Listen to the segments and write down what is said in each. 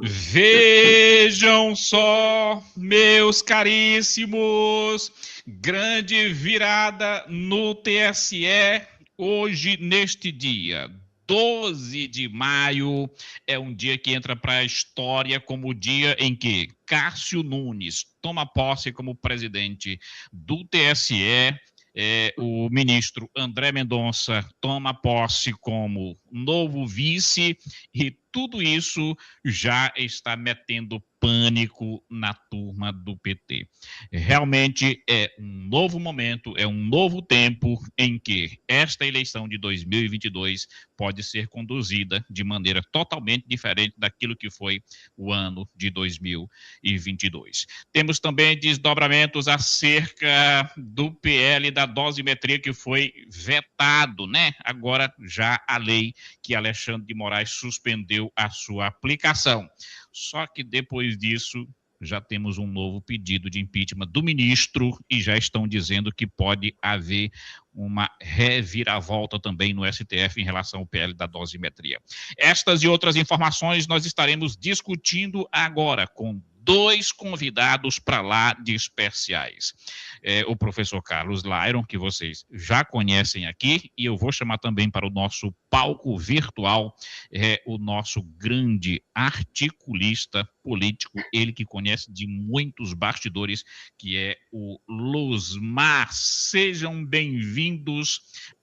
Vejam só, meus caríssimos, grande virada no TSE hoje, neste dia. 12 de maio é um dia que entra para a história como o dia em que Cássio Nunes toma posse como presidente do TSE. O ministro André Mendonça toma posse como novo vice e tudo isso já está metendo pânico na turma do PT. Realmente é um novo momento, é um novo tempo em que esta eleição de 2022 pode ser conduzida de maneira totalmente diferente daquilo que foi o ano de 2022. Temos também desdobramentos acerca do PL da dosimetria que foi vetado, né? Agora já a lei que Alexandre de Moraes suspendeu a sua aplicação. Só que depois disso, já temos um novo pedido de impeachment do ministro e já estão dizendo que pode haver uma reviravolta também no STF em relação ao PL da dosimetria. Estas e outras informações nós estaremos discutindo agora com dois convidados para lá de especiais. O professor Carlos Lairon, que vocês já conhecem aqui, e eu vou chamar também para o nosso palco virtual o nosso grande articulista político, ele que conhece de muitos bastidores, que é o Luzmar. Sejam bem-vindos,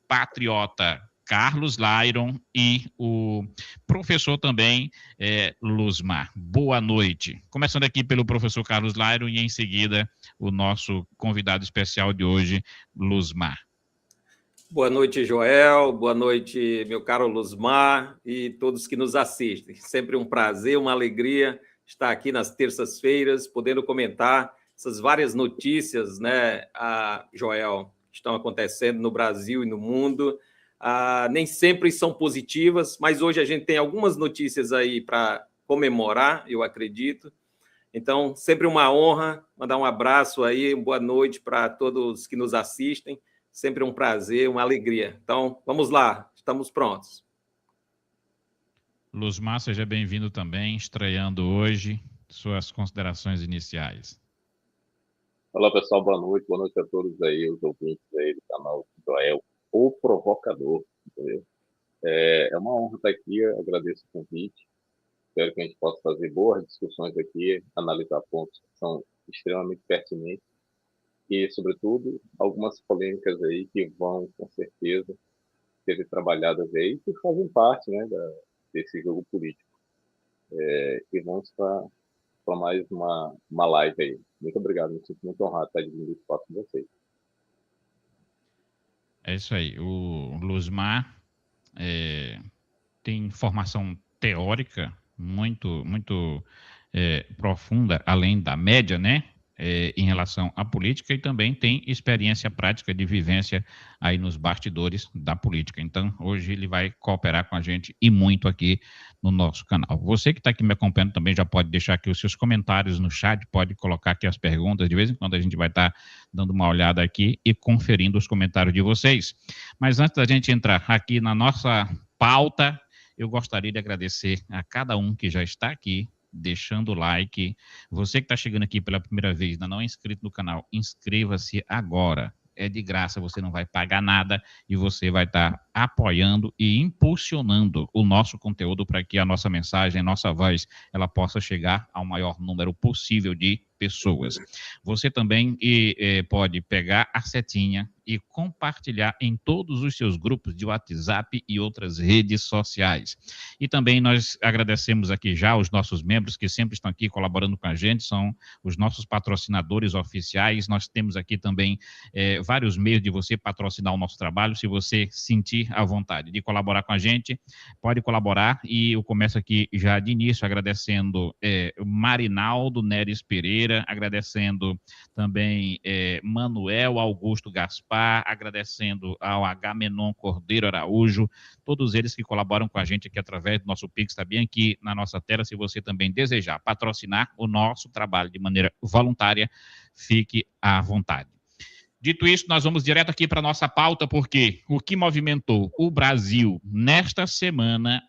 patriota Carlos Lairon e o professor também, Luzmar. Boa noite. Começando aqui pelo professor Carlos Lairon e em seguida o nosso convidado especial de hoje, Luzmar. Boa noite, Joel. Boa noite, meu caro Luzmar e todos que nos assistem. Sempre um prazer, uma alegria estar aqui nas terças-feiras, podendo comentar essas várias notícias, né, Joel, que estão acontecendo no Brasil e no mundo. Nem sempre são positivas, mas hoje a gente tem algumas notícias aí para comemorar, eu acredito. Então, sempre uma honra, mandar um abraço aí, boa noite para todos que nos assistem. Sempre um prazer, uma alegria. Então, vamos lá, estamos prontos. Luzmar, seja bem-vindo também, estreando hoje, suas considerações iniciais. Olá, pessoal, boa noite a todos aí, os ouvintes aí do canal Joel, o Provocador, entendeu? É uma honra estar aqui, agradeço o convite, espero que a gente possa fazer boas discussões aqui, analisar pontos que são extremamente pertinentes e, sobretudo, algumas polêmicas aí que vão, com certeza, ser trabalhadas aí, que fazem parte, né, desse jogo político. E vamos para mais uma live aí. Muito obrigado, me sinto muito honrado de estar dividindo o espaço com vocês. É isso aí. O Luzmar tem formação teórica muito profunda, além da média, né? Em relação à política, e também tem experiência prática de vivência aí nos bastidores da política. Então, hoje ele vai cooperar com a gente e muito aqui no nosso canal. Você que está aqui me acompanhando também já pode deixar aqui os seus comentários no chat, pode colocar aqui as perguntas, de vez em quando a gente vai estar dando uma olhada aqui e conferindo os comentários de vocês. Mas antes da gente entrar aqui na nossa pauta, eu gostaria de agradecer a cada um que já está aqui, deixando o like. Você que está chegando aqui pela primeira vez, ainda não é inscrito no canal, inscreva-se agora. É de graça, você não vai pagar nada e você vai estar apoiando e impulsionando o nosso conteúdo para que a nossa mensagem, a nossa voz, ela possa chegar ao maior número possível de pessoas. Você também pode pegar a setinha e compartilhar em todos os seus grupos de WhatsApp e outras redes sociais. E também nós agradecemos aqui já os nossos membros que sempre estão aqui colaborando com a gente, são os nossos patrocinadores oficiais. Nós temos aqui também vários meios de você patrocinar o nosso trabalho, se você sentir a vontade de colaborar com a gente, pode colaborar, e eu começo aqui já de início agradecendo Marinaldo Neres Pereira, agradecendo também Manuel Augusto Gaspar, agradecendo ao Agamenon Cordeiro Araújo, todos eles que colaboram com a gente aqui através do nosso Pix, tá bem aqui na nossa tela. Se você também desejar patrocinar o nosso trabalho de maneira voluntária, fique à vontade. Dito isso, nós vamos direto aqui para a nossa pauta, porque o que movimentou o Brasil nesta semana,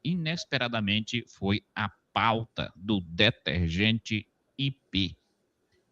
inesperadamente, foi a pauta do detergente IP.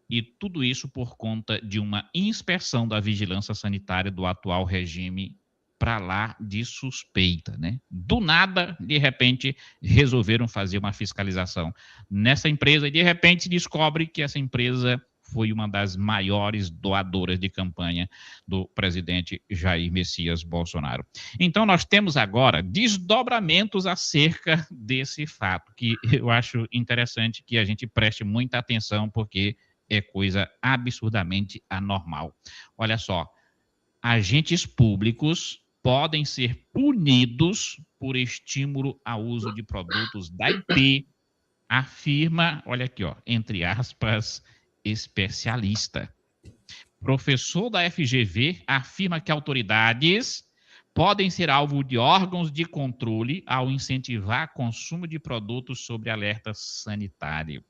E tudo isso por conta de uma inspeção da vigilância sanitária do atual regime para lá de suspeita, né? Do nada, de repente, resolveram fazer uma fiscalização nessa empresa e de repente se descobre que essa empresa foi uma das maiores doadoras de campanha do presidente Jair Messias Bolsonaro. Então, nós temos agora desdobramentos acerca desse fato, que eu acho interessante que a gente preste muita atenção, porque é coisa absurdamente anormal. Olha só, agentes públicos podem ser punidos por estímulo ao uso de produtos da IP, afirma, olha aqui, ó, entre aspas, especialista. Professor da FGV afirma que autoridades podem ser alvo de órgãos de controle ao incentivar consumo de produtos sob alerta sanitário.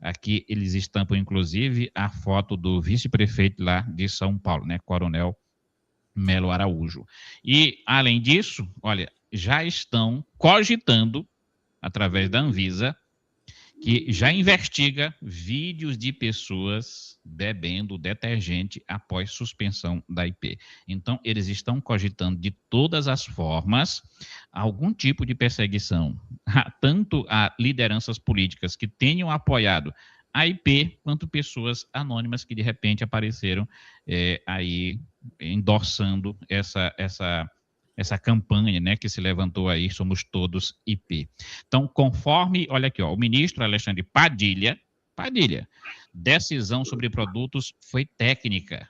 Aqui eles estampam, inclusive, a foto do vice-prefeito lá de São Paulo, né, Coronel Melo Araújo. E, além disso, olha, já estão cogitando, através da Anvisa, que já investiga vídeos de pessoas bebendo detergente após suspensão da IP. Então, eles estão cogitando de todas as formas algum tipo de perseguição, tanto a lideranças políticas que tenham apoiado a IP, quanto pessoas anônimas que de repente apareceram aí endossando essa campanha, né, que se levantou aí, Somos Todos IP. Então, conforme, olha aqui, ó, o ministro Alexandre Padilha, decisão sobre produtos foi técnica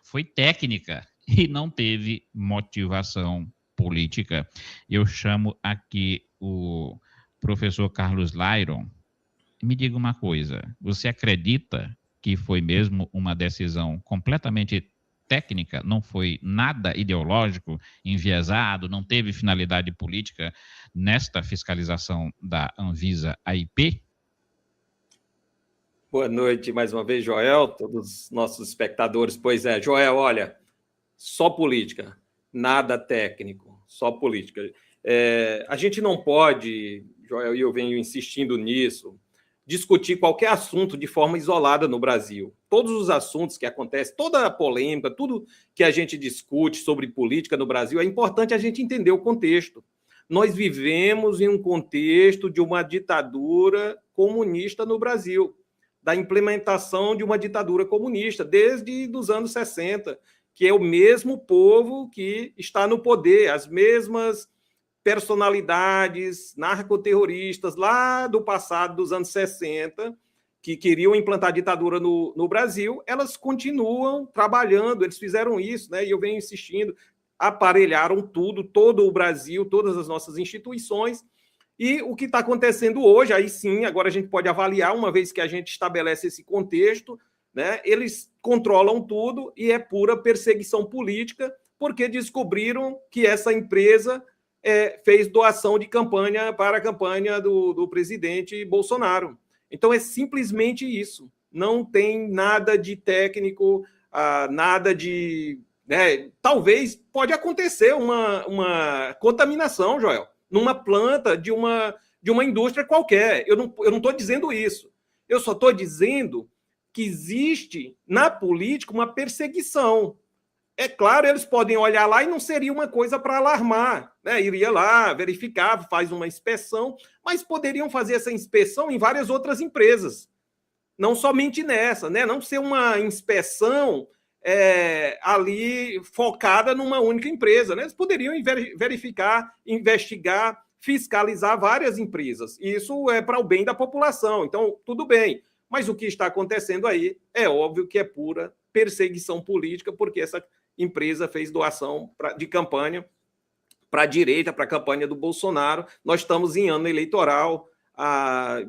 e não teve motivação política. Eu chamo aqui o professor Carlos Lyron. Me diga uma coisa, você acredita que foi mesmo uma decisão completamente técnica, não foi nada ideológico, enviesado, não teve finalidade política nesta fiscalização da Anvisa AIP? Boa noite mais uma vez, Joel, todos os nossos espectadores. Pois é, Joel, olha, só política, nada técnico, só política. A gente não pode, Joel, e eu venho insistindo nisso, discutir qualquer assunto de forma isolada no Brasil. Todos os assuntos que acontecem, toda a polêmica, tudo que a gente discute sobre política no Brasil, é importante a gente entender o contexto. Nós vivemos em um contexto de uma ditadura comunista no Brasil, da implementação de uma ditadura comunista, desde os anos 60, que é o mesmo povo que está no poder, as mesmas personalidades narcoterroristas lá do passado, dos anos 60, que queriam implantar a ditadura no Brasil, elas continuam trabalhando, eles fizeram isso, né? E eu venho insistindo, aparelharam tudo, todo o Brasil, todas as nossas instituições, e o que está acontecendo hoje, aí sim, agora a gente pode avaliar, uma vez que a gente estabelece esse contexto, né? Eles controlam tudo e é pura perseguição política, porque descobriram que essa empresa fez doação de campanha para a campanha do presidente Bolsonaro. Então, é simplesmente isso. Não tem nada de técnico, nada de... Né? Talvez pode acontecer uma contaminação, Joel, numa planta de uma indústria qualquer. Eu não estou dizendo isso. Eu só estou dizendo que existe na política uma perseguição. É claro, eles podem olhar lá e não seria uma coisa para alarmar, né? Iria lá, verificar, faz uma inspeção, mas poderiam fazer essa inspeção em várias outras empresas, não somente nessa, né? Não ser uma inspeção ali focada numa única empresa, né? Eles poderiam verificar, investigar, fiscalizar várias empresas. Isso é para o bem da população, então tudo bem. Mas o que está acontecendo aí é óbvio que é pura perseguição política, porque essa empresa fez doação de campanha para a direita, para a campanha do Bolsonaro. Nós estamos em ano eleitoral,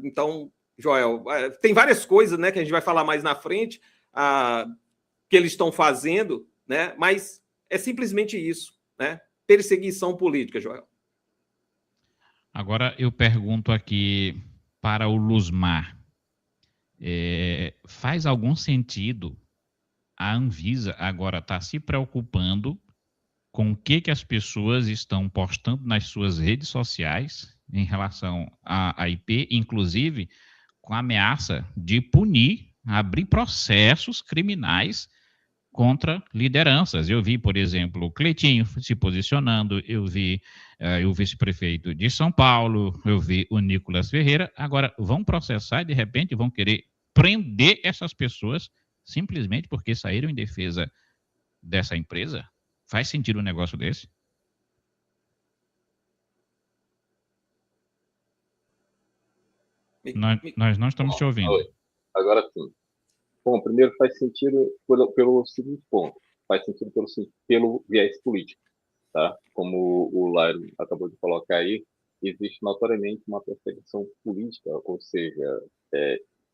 então, Joel, tem várias coisas, né, que a gente vai falar mais na frente, que eles estão fazendo, né, mas é simplesmente isso, né, perseguição política, Joel. Agora eu pergunto aqui para o Luzmar, faz algum sentido a Anvisa agora está se preocupando com o que as pessoas estão postando nas suas redes sociais, em relação à IP, inclusive com a ameaça de punir, abrir processos criminais contra lideranças. Eu vi, por exemplo, o Cleitinho se posicionando, eu vi o vice-prefeito de São Paulo, eu vi o Nicolas Ferreira. Agora, vão processar e, de repente, vão querer prender essas pessoas simplesmente porque saíram em defesa dessa empresa? Faz sentido um negócio desse? Nós não estamos te ouvindo. Agora sim. Bom, primeiro faz sentido pelo seguinte ponto. Faz sentido pelo viés político, tá? Como o Lairo acabou de colocar aí, existe notoriamente uma perseguição política, ou seja,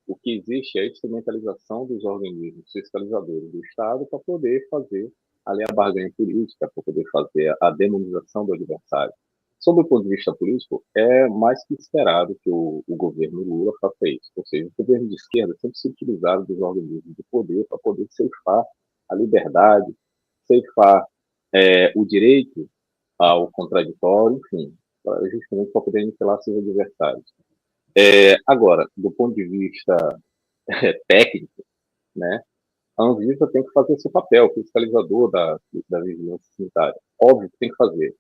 o que existe é a instrumentalização dos organismos fiscalizadores do Estado para poder fazer ali a barganha política, para poder fazer a demonização do adversário. Sob o ponto de vista político, é mais que esperado que o governo Lula faça isso. Ou seja, o governo de esquerda sempre se utilizaram dos organismos de poder para poder ceifar a liberdade, ceifar o direito ao contraditório, enfim, justamente para poder aniquilar seus adversários. Agora, do ponto de vista técnico, né, a Anvisa tem que fazer seu papel, fiscalizador da vigilância sanitária. Óbvio que tem que fazer.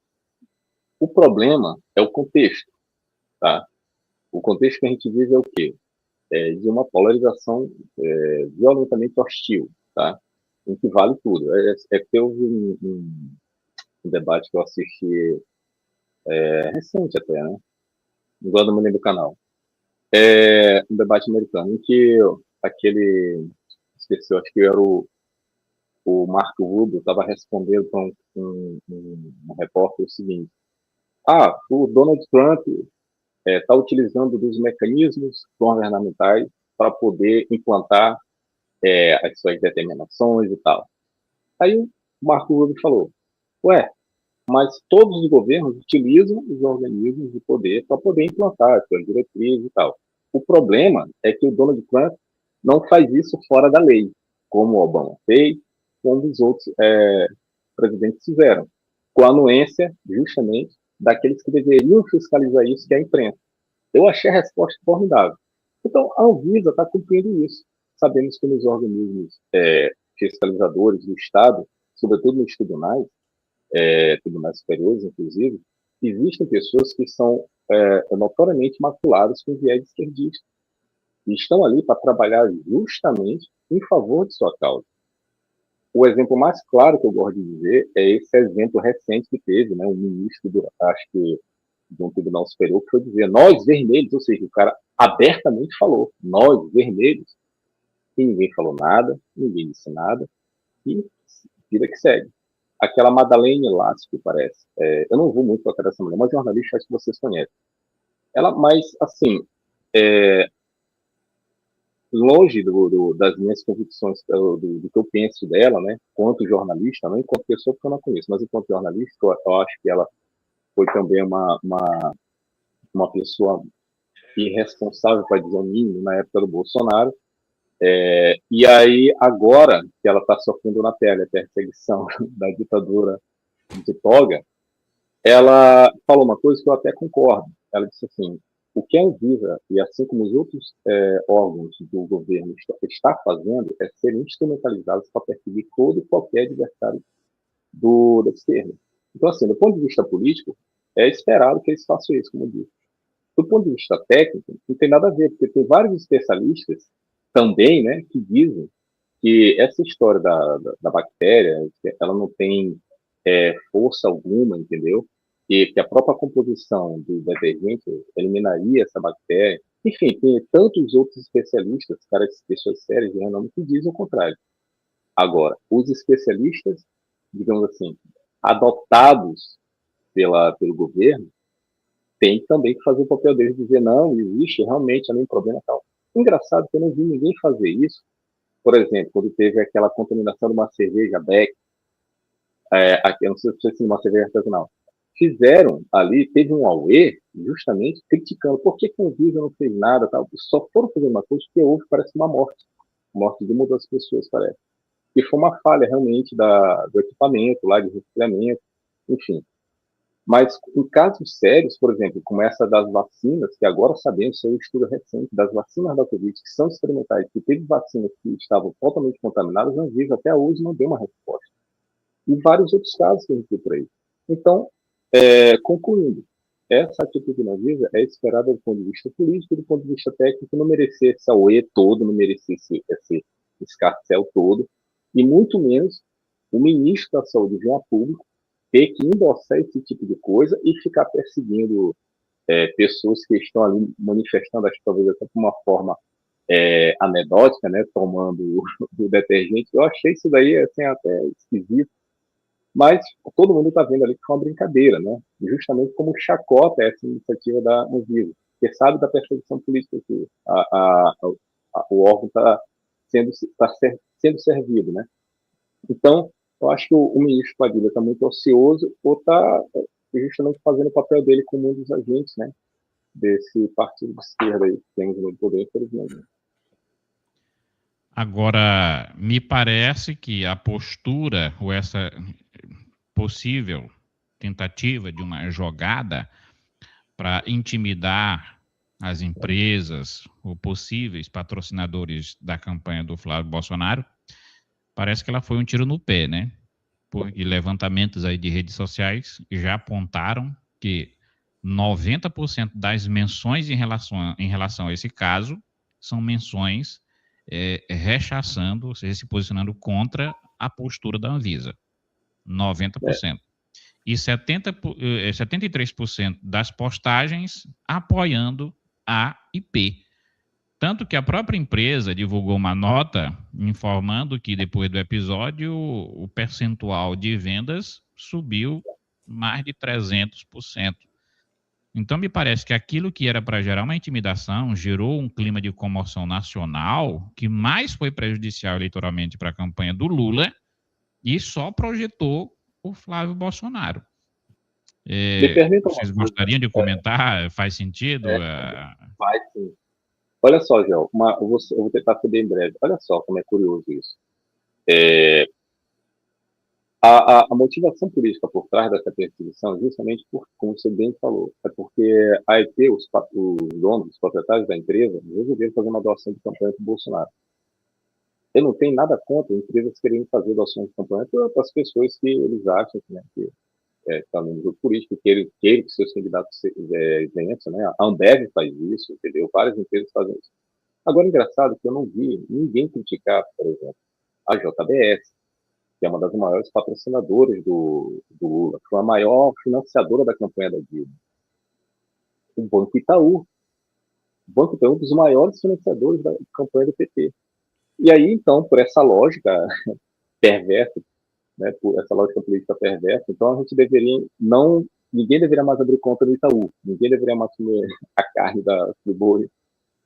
O problema é o contexto, tá? O contexto que a gente vive é o quê? De uma polarização violentamente hostil, tá? Em que vale tudo. Que houve um debate que eu assisti recente até, né? Igual no meio do canal. Um debate americano, em que esqueci, acho que era o Marco Rubio, estava respondendo para um repórter o seguinte: o Donald Trump está utilizando dos mecanismos governamentais para poder implantar as suas determinações e tal. Aí o Marco Rubio falou: mas todos os governos utilizam os organismos de poder para poder implantar as suas diretrizes e tal. O problema é que o Donald Trump não faz isso fora da lei, como o Obama fez, como os outros presidentes fizeram, com a anuência, justamente, daqueles que deveriam fiscalizar isso, que é a imprensa. Eu achei a resposta formidável. Então, a Anvisa está cumprindo isso. Sabemos que nos organismos fiscalizadores do Estado, sobretudo nos tribunais superiores, inclusive, existem pessoas que são notoriamente maculadas com viés esquerdista e estão ali para trabalhar justamente em favor de sua causa. O exemplo mais claro que eu gosto de dizer é esse exemplo recente que teve, né, um ministro, acho que de um tribunal superior, que foi dizer: nós vermelhos, ou seja, o cara abertamente falou, nós vermelhos, e ninguém falou nada, ninguém disse nada, e vida que segue. Aquela Madalene Elástico, parece. Eu não vou muito para essa mulher, mas jornalista, acho que vocês conhecem. Ela, mas, assim, longe das minhas convicções, do que eu penso dela, né, enquanto jornalista, não enquanto pessoa, porque eu não conheço, mas enquanto jornalista, eu acho que ela foi também uma pessoa irresponsável, para dizer o mínimo, na época do Bolsonaro. E aí, agora que ela está sofrendo na pele a perseguição da ditadura de toga, ela falou uma coisa que eu até concordo. Ela disse assim: o que a Anvisa, e assim como os outros órgãos do governo está fazendo, é ser instrumentalizados para perseguir todo e qualquer adversário da esquerda. Então, assim, do ponto de vista político, é esperado que eles façam isso, como eu disse. Do ponto de vista técnico, não tem nada a ver, porque tem vários especialistas também, né, que dizem que essa história da bactéria, ela não tem força alguma, entendeu? E que a própria composição do detergente eliminaria essa bactéria. Enfim, tem tantos outros especialistas, pessoas sérias de renome, que dizem o contrário. Agora, os especialistas, digamos assim, adotados pelo governo, tem também que fazer o papel deles, dizer: não, existe realmente ali um problema tal. Engraçado que eu não vi ninguém fazer isso. Por exemplo, quando teve aquela contaminação de uma cerveja Beck, eu não sei se uma cerveja artesanal, fizeram ali, teve um auê, justamente criticando por que a Anvisa não fez nada, tal. Só foram fazer uma coisa porque houve, parece, uma morte de uma das pessoas, parece. E foi uma falha realmente do equipamento lá de resfriamento, enfim. Mas em casos sérios, por exemplo, como essa das vacinas, que agora sabemos, isso é um estudo recente, das vacinas da Covid, que são experimentais, que teve vacinas que estavam totalmente contaminadas, a Anvisa até hoje não deu uma resposta. E vários outros casos que a gente viu por aí. Então, concluindo, essa atitude da Anvisa é esperada do ponto de vista político e do ponto de vista técnico, não merecer esse auê todo, não merecer esse escarcéu todo, e muito menos o ministro da Saúde vir a público ter que endossar esse tipo de coisa e ficar perseguindo pessoas que estão ali manifestando, acho que talvez até de uma forma anedótica, né, tomando o detergente. Eu achei isso daí assim, até esquisito, mas todo mundo está vendo ali que foi uma brincadeira, né? Justamente como chacota essa iniciativa da Anvisa, porque sabe da perseguição política que o órgão está sendo servido, né? Então, eu acho que o ministro Padilha está muito ocioso ou está justamente fazendo o papel dele como um dos agentes, né, desse partido de esquerda aí que temos no poder, infelizmente. Agora, me parece que a postura ou essa possível tentativa de uma jogada para intimidar as empresas ou possíveis patrocinadores da campanha do Flávio Bolsonaro, parece que ela foi um tiro no pé, né? Porque levantamentos aí de redes sociais já apontaram que 90% das menções em relação a esse caso são menções rechaçando, ou seja, se posicionando contra a postura da Anvisa. 90%. E 73% das postagens apoiando a IP. Tanto que a própria empresa divulgou uma nota informando que depois do episódio o percentual de vendas subiu mais de 300%. Então me parece que aquilo que era para gerar uma intimidação gerou um clima de comoção nacional que mais foi prejudicial eleitoralmente para a campanha do Lula e só projetou o Flávio Bolsonaro. Vocês gostariam de comentar? Faz sentido? Faz sim. Olha só, João, eu vou tentar ser bem breve. Olha só como é curioso isso. A motivação política por trás dessa perseguição é justamente como você bem falou, é porque a IP, os donos, os proprietários da empresa, resolveram fazer uma doação de campanha para o Bolsonaro. Eu não tenho nada contra empresas querendo fazer doações de campanha para as pessoas que eles acham, né, que está no jogo político, que querem que seus candidatos vençam, né? A Ambev faz isso, entendeu? Várias empresas fazem isso. Agora, engraçado que eu não vi ninguém criticar, por exemplo, a JBS, que é uma das maiores patrocinadoras do Lula, foi a maior financiadora da campanha da Dilma. O Banco Itaú. O Banco Itaú é um dos maiores financiadores da campanha do PT. E aí, então, por essa lógica perversa, né, por essa lógica política perversa, então a gente ninguém deveria mais abrir conta do Itaú, ninguém deveria mais comer a carne do boi,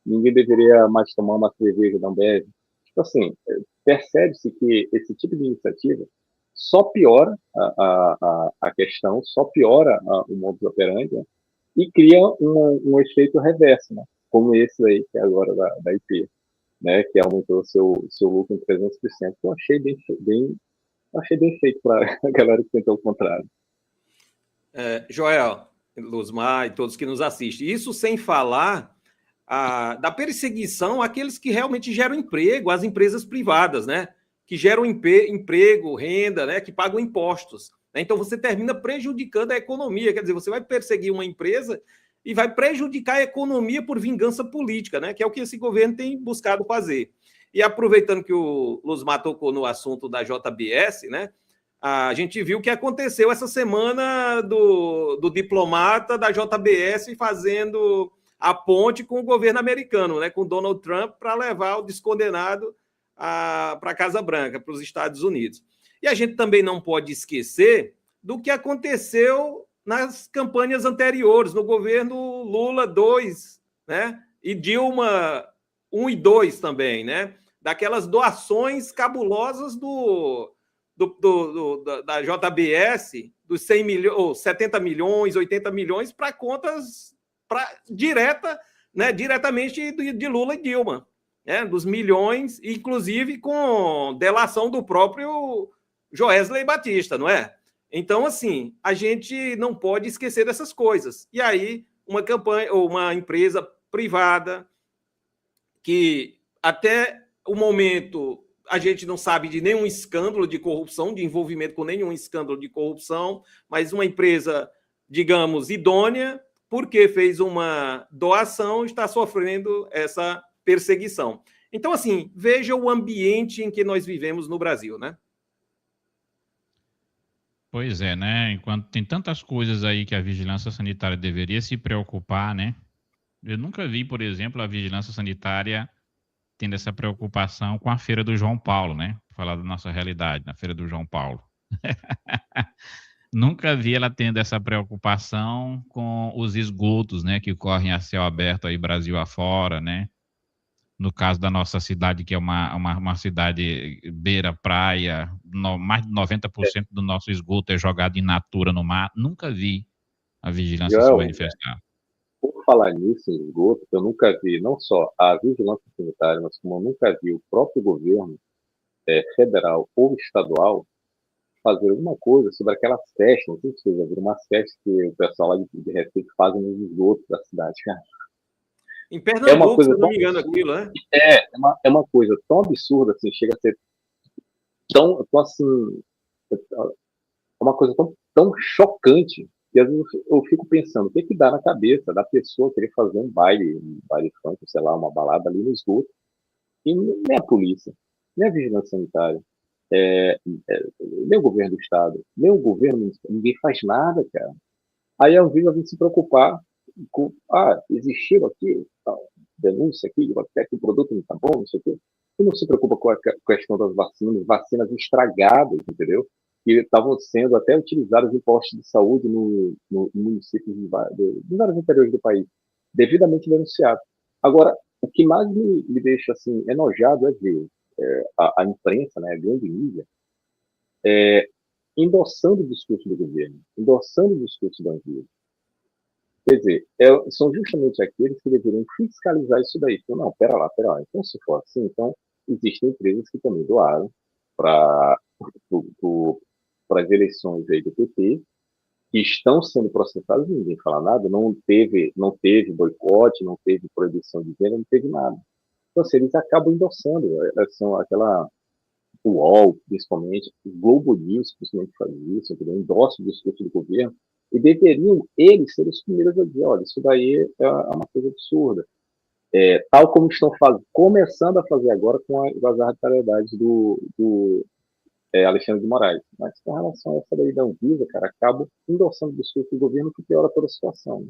ninguém deveria mais tomar uma cerveja da Ambev. Tipo assim, percebe-se que esse tipo de iniciativa só piora a questão, só piora o modus operandi, né, e cria um efeito reverso, né, como esse aí, que é agora da IP, né, que aumentou seu lucro em 300%. Eu achei bem feito para a galera que tentou o contrário. Joel, Luzmar e todos que nos assistem. Isso sem falar da perseguição àqueles que realmente geram emprego, as empresas privadas, né? Que geram emprego, renda, né? Que pagam impostos. Né? Então você termina prejudicando a economia. Quer dizer, você vai perseguir uma empresa e vai prejudicar a economia por vingança política, né? Que é o que esse governo tem buscado fazer. E aproveitando que o Luzmar tocou no assunto da JBS, né? A gente viu o que aconteceu essa semana do diplomata da JBS fazendo a ponte com o governo americano, né? Com Donald Trump, para levar o descondenado para a Casa Branca, para os Estados Unidos. E a gente também não pode esquecer do que aconteceu nas campanhas anteriores, no governo Lula 2, né? E Dilma 1 e 2 também, né? Daquelas doações cabulosas da JBS, dos 100 milhões, ou 70 milhões, 80 milhões, para contas diretamente de Lula e Dilma, né? Dos milhões, inclusive com delação do próprio Joesley Batista, não é? Então, assim, a gente não pode esquecer dessas coisas. E aí, uma campanha ou uma empresa privada que até o momento a gente não sabe de nenhum escândalo de corrupção, de envolvimento com nenhum escândalo de corrupção, mas uma empresa, digamos, idônea, porque fez uma doação, está sofrendo essa perseguição. Então, assim, veja o ambiente em que nós vivemos no Brasil, né? Pois é, né? Enquanto tem tantas coisas aí que a vigilância sanitária deveria se preocupar, né? Eu nunca vi, por exemplo, a vigilância sanitária tendo essa preocupação com a Feira do João Paulo, né? Falar da nossa realidade na Feira do João Paulo. Nunca vi ela tendo essa preocupação com os esgotos, né? Que correm a céu aberto aí Brasil afora, né? No caso da nossa cidade, que é uma cidade beira-praia, mais de 90% do nosso esgoto é jogado in natura no mar. Nunca vi a vigilância se Joel, manifestar. por falar nisso em esgoto, eu nunca vi não só a vigilância sanitária, mas como eu nunca vi o próprio governo federal ou estadual fazer alguma coisa sobre aquelas festas, não sei se vocês já viram, umas festas que o pessoal lá de Recife fazem nos esgotos da cidade, cara. Em É uma Pernambuco, coisa se eu não tão me engano, absurda, aquilo, né? é uma coisa tão absurda, assim, chega a ser tão assim, é uma coisa tão chocante, que às vezes eu fico pensando, o que que dá na cabeça da pessoa querer fazer um baile funk, sei lá, uma balada ali no esgoto, e nem a polícia, nem a vigilância sanitária, nem o governo do estado, nem o governo municipal, ninguém faz nada, cara. Aí a Anvisa vem se preocupar com, existiu aqui, denúncia aqui, até que o produto não está bom, não sei o quê. E não se preocupa com a questão das vacinas estragadas, entendeu? Que estavam sendo até utilizadas em postos de saúde no municípios de vários interiores do país, devidamente denunciado. Agora, o que mais me deixa assim enojado é ver a imprensa, né, a grande mídia, endossando o discurso do governo, endossando o discurso da Anvisa. Quer dizer, são justamente aqueles que deveriam fiscalizar isso daí. Então, não, pera lá. Então, se for assim, então existem empresas que também doaram para as eleições aí do PT, que estão sendo processadas e ninguém fala nada, não teve boicote, não teve proibição de venda, não teve nada. Então, assim, eles acabam endossando, são aquela o UOL, principalmente, o Globo News, principalmente, faz isso, entendeu? Endossa o discurso do governo, e deveriam eles ser os primeiros a dizer, olha, isso daí é uma coisa absurda. Tal como estão começando a fazer agora com as arbitrariedades do Alexandre de Moraes. Mas com relação a essa daí da Anvisa, cara, acaba endossando o discurso do governo que piora toda a situação.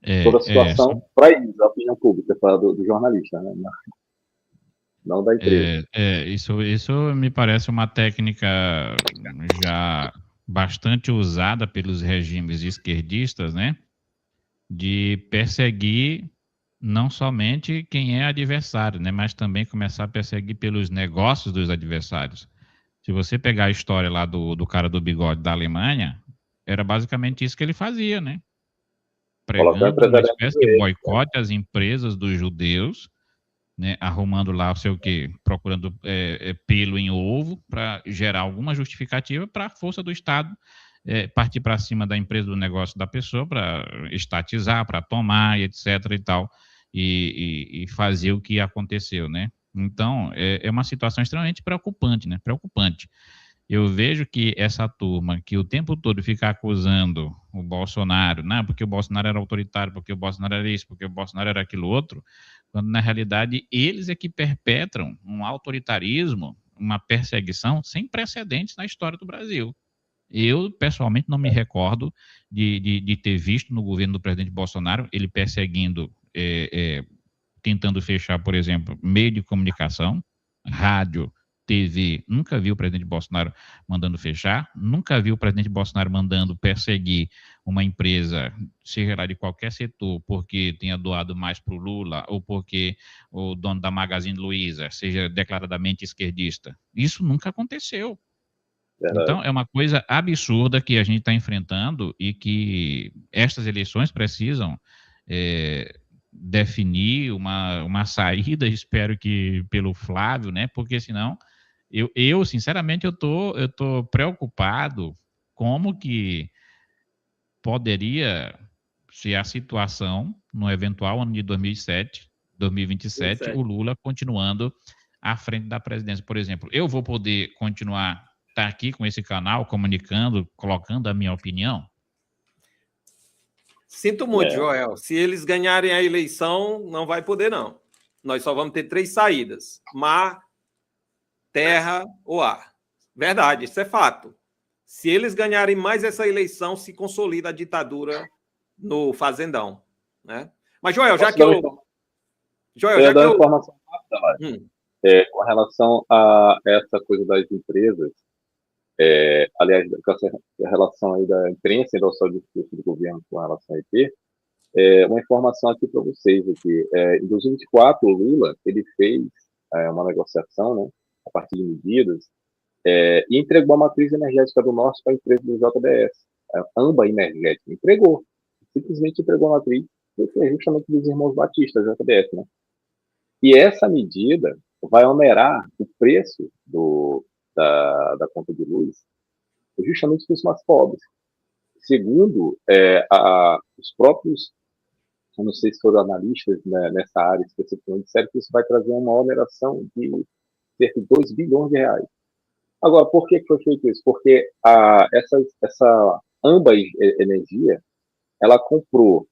Né? Toda a situação para eles, a opinião pública, do jornalista, né? Não da empresa. Isso me parece uma técnica já bastante usada pelos regimes esquerdistas, né? De perseguir não somente quem é adversário, né? Mas também começar a perseguir pelos negócios dos adversários. Se você pegar a história lá do cara do bigode da Alemanha, era basicamente isso que ele fazia, né? Pregando uma espécie de boicote às empresas dos judeus, né, arrumando lá o seu quê, procurando pelo em ovo para gerar alguma justificativa para a força do Estado partir para cima da empresa, do negócio da pessoa, para estatizar, para tomar, etc. e tal, e fazer o que aconteceu, né? Então, é uma situação extremamente preocupante, né? Preocupante. Eu vejo que essa turma que o tempo todo fica acusando o Bolsonaro, né, porque o Bolsonaro era autoritário, porque o Bolsonaro era isso, porque o Bolsonaro era aquilo outro, quando na realidade eles é que perpetram um autoritarismo, uma perseguição sem precedentes na história do Brasil. Eu, pessoalmente, não me recordo de ter visto no governo do presidente Bolsonaro ele perseguindo, tentando fechar, por exemplo, meio de comunicação, rádio, TV, nunca vi o presidente Bolsonaro mandando fechar, nunca vi o presidente Bolsonaro mandando perseguir uma empresa, seja lá de qualquer setor, porque tenha doado mais para o Lula, ou porque o dono da Magazine Luiza seja declaradamente esquerdista. Isso nunca aconteceu. Então, é uma coisa absurda que a gente está enfrentando e que estas eleições precisam definir uma saída, espero que pelo Flávio, né? Porque senão Sinceramente, eu tô preocupado como que poderia ser a situação no eventual ano de 2027, o Lula continuando à frente da presidência. Por exemplo, eu vou poder continuar estar aqui com esse canal, comunicando, colocando a minha opinião? Sinto muito, Joel. Se eles ganharem a eleição, não vai poder, não. Nós só vamos ter 3 saídas: mar, terra ou ar. Verdade, isso é fato. Se eles ganharem mais essa eleição, se consolida a ditadura no Fazendão, né? Mas, Joel, já que eu... Joel, já que eu... informação rápida, com relação a essa coisa das empresas, aliás, com essa relação aí da imprensa e do discurso do governo com relação a IP, uma informação aqui para vocês. Aqui. Em 2024, o Lula ele fez uma negociação, né, a partir de medidas, e entregou a matriz energética do Norte para a empresa do JBS, a Amba Energética. Simplesmente entregou a matriz, que é justamente dos irmãos Batista, JBS, né? E essa medida vai onerar o preço da conta de luz justamente para os mais pobres. Segundo os próprios, eu não sei se foram analistas, né, nessa área especificamente, disseram que isso vai trazer uma oneração de cerca de 2 bilhões de reais. Agora, por que foi feito isso? Porque essa Amba Energia, ela comprou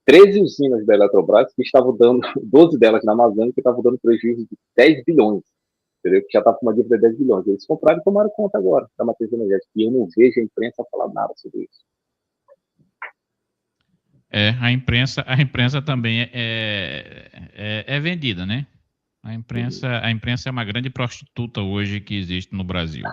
13 usinas da Eletrobras que estavam dando, 12 delas na Amazônia, que estavam dando prejuízo de 10 bilhões. Entendeu? Que já estava com uma dívida de 10 bilhões. Eles compraram e tomaram conta agora da matriz energética. E eu não vejo a imprensa falar nada sobre isso. A imprensa também é vendida, né? A imprensa é uma grande prostituta hoje que existe no Brasil.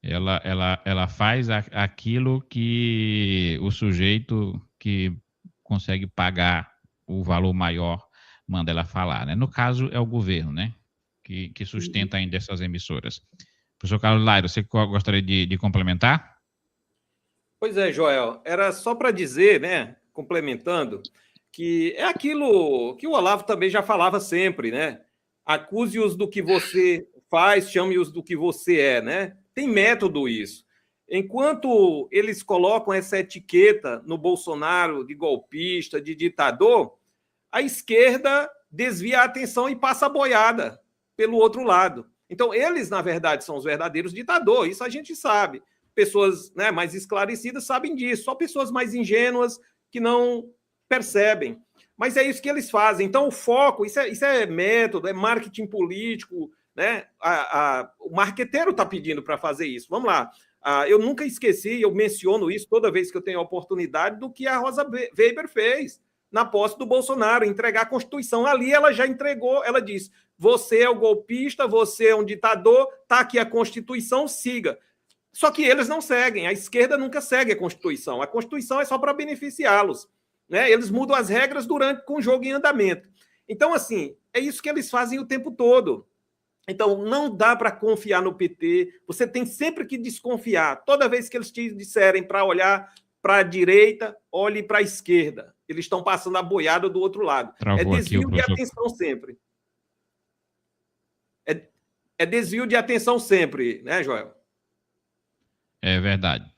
Ela faz aquilo que o sujeito que consegue pagar o valor maior manda ela falar, né? No caso, é o governo, né? Que sustenta ainda essas emissoras. Professor Carlos Lairo, você gostaria de complementar? Pois é, Joel. Era só para dizer, né, complementando, que é aquilo que o Olavo também já falava sempre, né? Acuse-os do que você faz, chame-os do que você é, né? Tem método isso. Enquanto eles colocam essa etiqueta no Bolsonaro de golpista, de ditador, a esquerda desvia a atenção e passa a boiada pelo outro lado. Então, eles, na verdade, são os verdadeiros ditadores, isso a gente sabe. Pessoas, né, mais esclarecidas sabem disso, só pessoas mais ingênuas que não percebem. Mas é isso que eles fazem. Então, o foco, isso é método, é marketing político, né? O marqueteiro está pedindo para fazer isso. Vamos lá. Eu nunca esqueci, eu menciono isso toda vez que eu tenho a oportunidade, do que a Rosa Weber fez na posse do Bolsonaro, entregar a Constituição. Ali ela já entregou, ela disse: você é o golpista, você é um ditador, está aqui a Constituição, siga. Só que eles não seguem, a esquerda nunca segue a Constituição é só para beneficiá-los, né? Eles mudam as regras com o jogo em andamento. Então, assim, é isso que eles fazem o tempo todo. Então, não dá para confiar no PT, você tem sempre que desconfiar. Toda vez que eles te disserem para olhar para a direita, olhe para a esquerda. Eles estão passando a boiada do outro lado. Travou é desvio de atenção sempre. É desvio de atenção sempre, né, Joel? É verdade.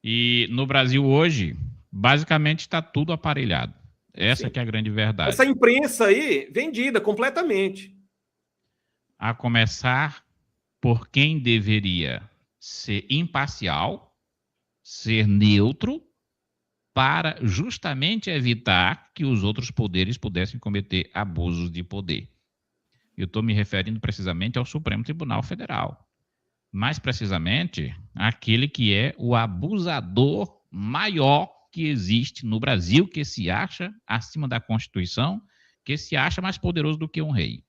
E no Brasil hoje, basicamente está tudo aparelhado. Essa que é a grande verdade. Essa imprensa aí, vendida completamente. A começar por quem deveria ser imparcial, ser neutro, para justamente evitar que os outros poderes pudessem cometer abusos de poder. Eu estou me referindo precisamente ao Supremo Tribunal Federal. Mais precisamente, aquele que é o abusador maior que existe no Brasil, que se acha acima da Constituição, que se acha mais poderoso do que um rei.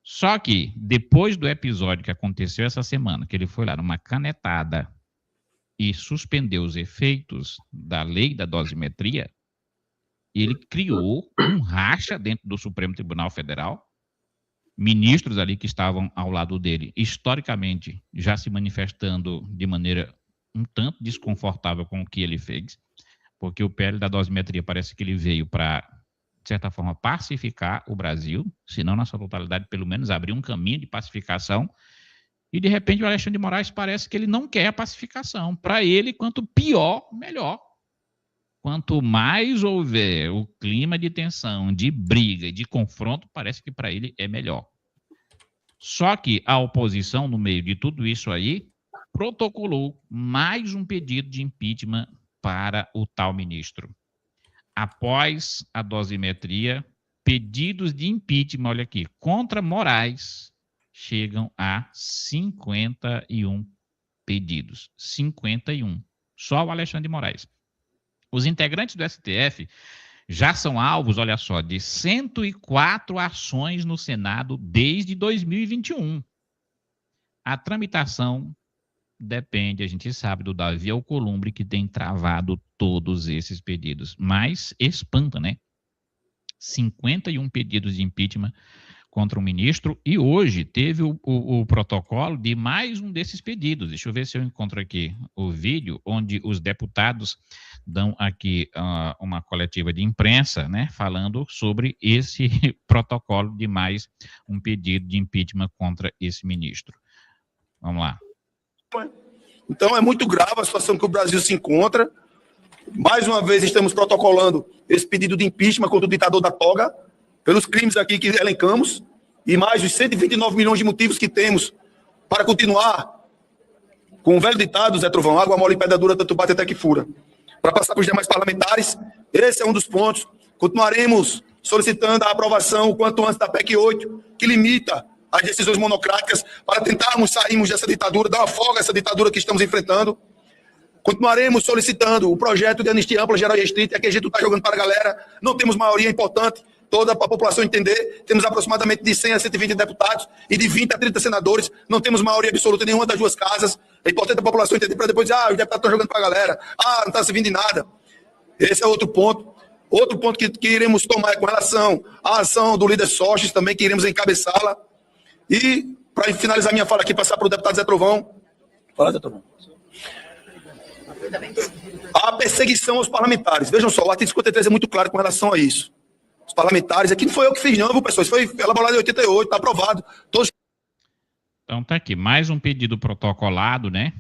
Só que, depois do episódio que aconteceu essa semana, que ele foi lá numa canetada e suspendeu os efeitos da lei da dosimetria, ele criou um racha dentro do Supremo Tribunal Federal. Ministros ali que estavam ao lado dele, historicamente, já se manifestando de maneira um tanto desconfortável com o que ele fez, porque o PL da dosimetria parece que ele veio para, de certa forma, pacificar o Brasil, se não na sua totalidade, pelo menos abrir um caminho de pacificação, E, de repente, o Alexandre de Moraes parece que ele não quer a pacificação. Para ele, quanto pior, melhor. Quanto mais houver o clima de tensão, de briga, de confronto, parece que para ele é melhor. Só que a oposição, no meio de tudo isso aí, protocolou mais um pedido de impeachment para o tal ministro. Após a dosimetria, pedidos de impeachment, olha aqui, contra Moraes, chegam a 51 pedidos. 51. Só o Alexandre de Moraes. Os integrantes do STF já são alvos, olha só, de 104 ações no Senado desde 2021. A tramitação depende, a gente sabe, do Davi Alcolumbre, que tem travado todos esses pedidos. Mas espanta, né? 51 pedidos de impeachment contra o ministro, e hoje teve o protocolo de mais um desses pedidos. Deixa eu ver se eu encontro aqui o vídeo, onde os deputados dão aqui uma coletiva de imprensa, né, falando sobre esse protocolo de mais um pedido de impeachment contra esse ministro. Vamos lá. Então é muito grave a situação que o Brasil se encontra. Mais uma vez estamos protocolando esse pedido de impeachment contra o ditador da toga, pelos crimes aqui que elencamos, e mais os 129 milhões de motivos que temos para continuar com o velho ditado, Zé Trovão, água mole e pedra dura, tanto bate até que fura. Para passar para os demais parlamentares, esse é um dos pontos. Continuaremos solicitando a aprovação o quanto antes da PEC 8, que limita as decisões monocráticas, para tentarmos sairmos dessa ditadura, dar uma folga a essa ditadura que estamos enfrentando. Continuaremos solicitando o projeto de anistia ampla, geral e restrita, que a gente não está jogando para a galera, não temos maioria, é importante toda a população entender, temos aproximadamente de 100 a 120 deputados e de 20 a 30 senadores, não temos maioria absoluta em nenhuma das duas casas, é importante a população entender para depois dizer, os deputados estão jogando para a galera, não está servindo de nada. Esse é outro ponto. Outro ponto que iremos tomar é com relação à ação do líder Sócrates, também que iremos encabeçá-la. E, para finalizar minha fala aqui, passar para o deputado Zé Trovão. Fala, Zé Trovão. A perseguição aos parlamentares. Vejam só, o artigo 53 é muito claro com relação a isso. Os parlamentares, aqui não foi eu que fiz não, viu, pessoal? Isso foi elaborado em 88, está aprovado. Todos... Então tá aqui, mais um pedido protocolado, né?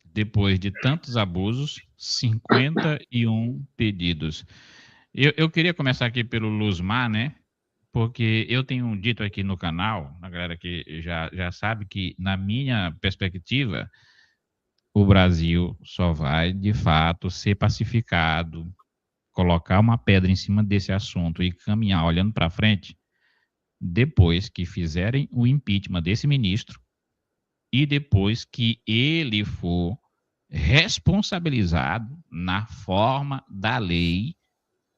Depois de tantos abusos, 51 pedidos. Eu queria começar aqui pelo Luzmar, né? Porque eu tenho dito aqui no canal, a galera que já sabe que, na minha perspectiva, o Brasil só vai, de fato, ser pacificado, colocar uma pedra em cima desse assunto e caminhar olhando para frente, depois que fizerem o impeachment desse ministro e depois que ele for responsabilizado na forma da lei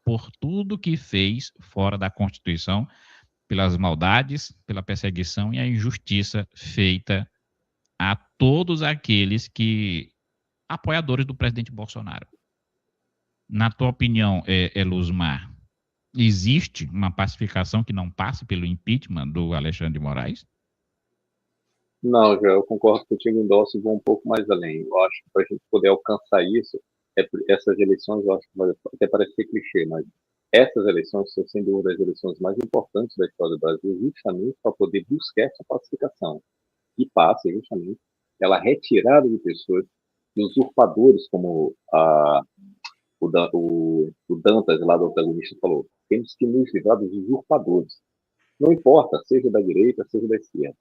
por tudo que fez fora da Constituição, pelas maldades, pela perseguição e a injustiça feita a todos aqueles apoiadores do presidente Bolsonaro. Na tua opinião, Luzmar, existe uma pacificação que não passe pelo impeachment do Alexandre de Moraes? Não, já eu concordo contigo, endosso e vou um pouco mais além. Eu acho que para a gente poder alcançar isso, essas eleições, eu acho que vai até parecer clichê, mas essas eleições são, sem dúvida, as eleições mais importantes da história do Brasil, justamente para poder buscar essa pacificação. E passa, justamente, pela retirada de pessoas, de usurpadores, como o Dantas, lá do antagonista, falou. Temos que nos livrar dos usurpadores. Não importa, seja da direita, seja da esquerda.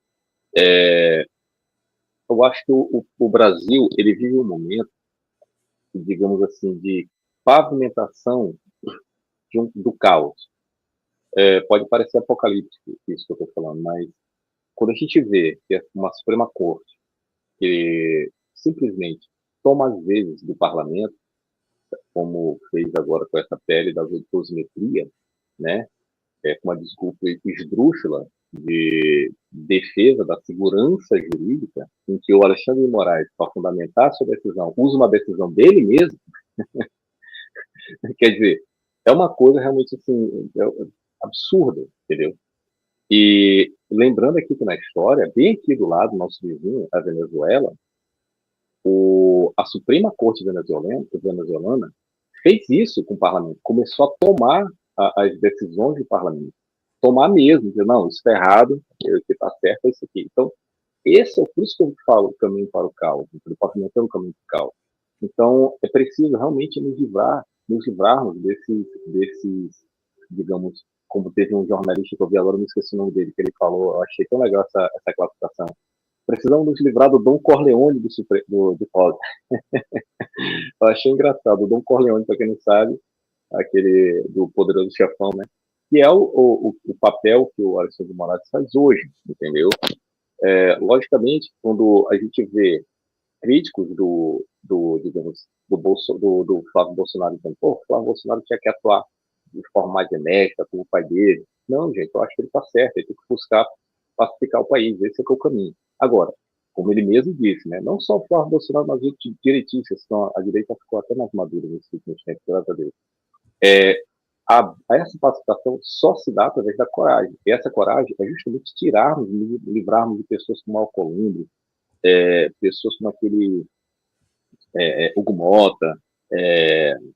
Eu acho que o Brasil, ele vive um momento, digamos assim, de pavimentação do caos. Pode parecer apocalíptico isso que eu estou falando, mas quando a gente vê que é uma Suprema Corte que simplesmente toma as vezes do parlamento, como fez agora com essa PL da dosimetria, né, com uma desculpa esdrúxula de defesa da segurança jurídica, em que o Alexandre de Moraes, para fundamentar a sua decisão, usa uma decisão dele mesmo, quer dizer, é uma coisa realmente assim, absurda, entendeu? E lembrando aqui que na história, bem aqui do lado, nosso vizinho, a Venezuela, a Suprema Corte venezuelana fez isso com o parlamento, começou a tomar as decisões do parlamento, tomar mesmo, dizer, não, isso está errado, o que está certo é isso aqui. Então, Por isso que eu falo o caminho para o caos, pavimentando o caminho para o caos. Então, é preciso realmente nos livrarmos desses, digamos, como teve um jornalista que eu vi agora, eu não esqueci o nome dele, que ele falou, eu achei tão legal essa classificação. Precisamos nos livrar do Dom Corleone do rosa. Eu achei engraçado. O Dom Corleone, para quem não sabe, aquele do Poderoso Chefão, né? Que é o papel que o Alexandre de Moraes faz hoje, entendeu? Logicamente, quando a gente vê críticos digamos, do Flávio Bolsonaro, dizendo, pô, o Flávio Bolsonaro tinha que atuar de forma mais enérgica, como o pai dele. Não, gente, eu acho que ele está certo, ele tem que buscar pacificar o país, esse é que é o caminho. Agora, como ele mesmo disse, né, não só o Flávio Bolsonaro, mas os direitistas, a direita ficou até mais madura nesse últimos tempos, graças a Deus. Essa pacificação só se dá através da coragem. E essa coragem é justamente livrarmos de pessoas como Alcolumbre, pessoas como aquele Hugo Mota,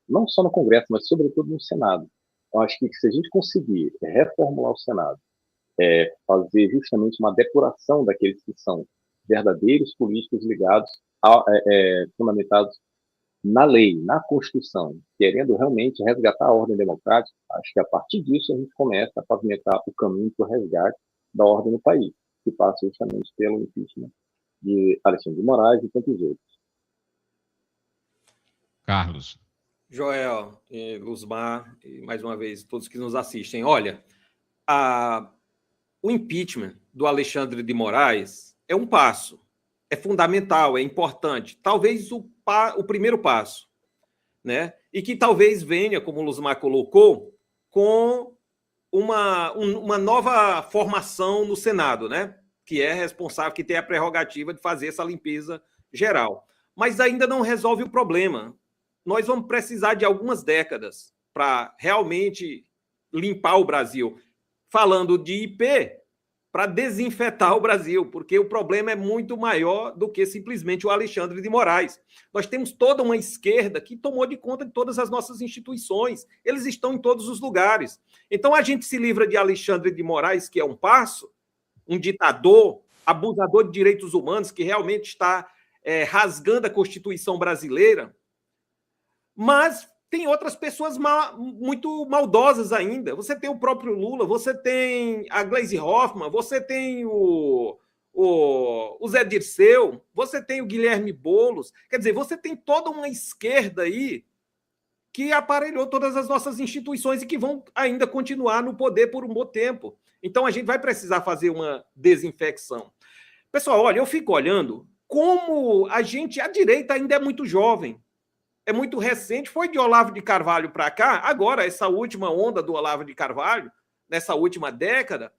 não só no Congresso, mas sobretudo no Senado. Eu acho que se a gente conseguir reformular o Senado, fazer justamente uma depuração daqueles que são verdadeiros políticos ligados, fundamentados na lei, na Constituição, querendo realmente resgatar a ordem democrática, acho que a partir disso a gente começa a pavimentar o caminho para o resgate da ordem no país, que passa justamente pelo impeachment de Alexandre de Moraes e tantos outros. Carlos. Joel, Luzmar, e mais uma vez todos que nos assistem. Olha, o impeachment do Alexandre de Moraes é um passo, é fundamental, é importante. Talvez o primeiro passo, né? E que talvez venha, como o Luzmar colocou, com uma nova formação no Senado, né? Que é responsável, que tem a prerrogativa de fazer essa limpeza geral. Mas ainda não resolve o problema. Nós vamos precisar de algumas décadas para realmente limpar o Brasil. Falando de IP, para desinfetar o Brasil, porque o problema é muito maior do que simplesmente o Alexandre de Moraes. Nós temos toda uma esquerda que tomou de conta de todas as nossas instituições. Eles estão em todos os lugares. Então, a gente se livra de Alexandre de Moraes, que é um passo, um ditador, abusador de direitos humanos, que realmente está rasgando a Constituição brasileira, mas tem outras pessoas muito maldosas ainda. Você tem o próprio Lula, você tem a Gleisi Hoffmann, você tem o Zé Dirceu, você tem o Guilherme Boulos. Quer dizer, você tem toda uma esquerda aí que aparelhou todas as nossas instituições e que vão ainda continuar no poder por um bom tempo. Então, a gente vai precisar fazer uma desinfecção. Pessoal, olha, eu fico olhando como a direita ainda é muito jovem. É muito recente, foi de Olavo de Carvalho para cá, agora essa última onda do Olavo de Carvalho, nessa última década,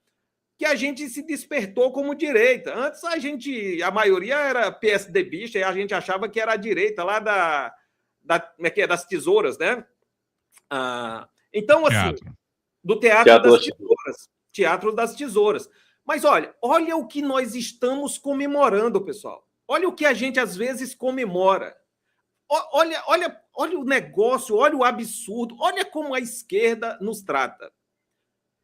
que a gente se despertou como direita. Antes a maioria era PSDBista e a gente achava que era a direita lá das tesouras, né? Então, assim, do Teatro das Tesouras. Teatro das Tesouras. Mas olha o que nós estamos comemorando, pessoal. Olha o que a gente às vezes comemora. Olha o negócio, olha o absurdo, olha como a esquerda nos trata.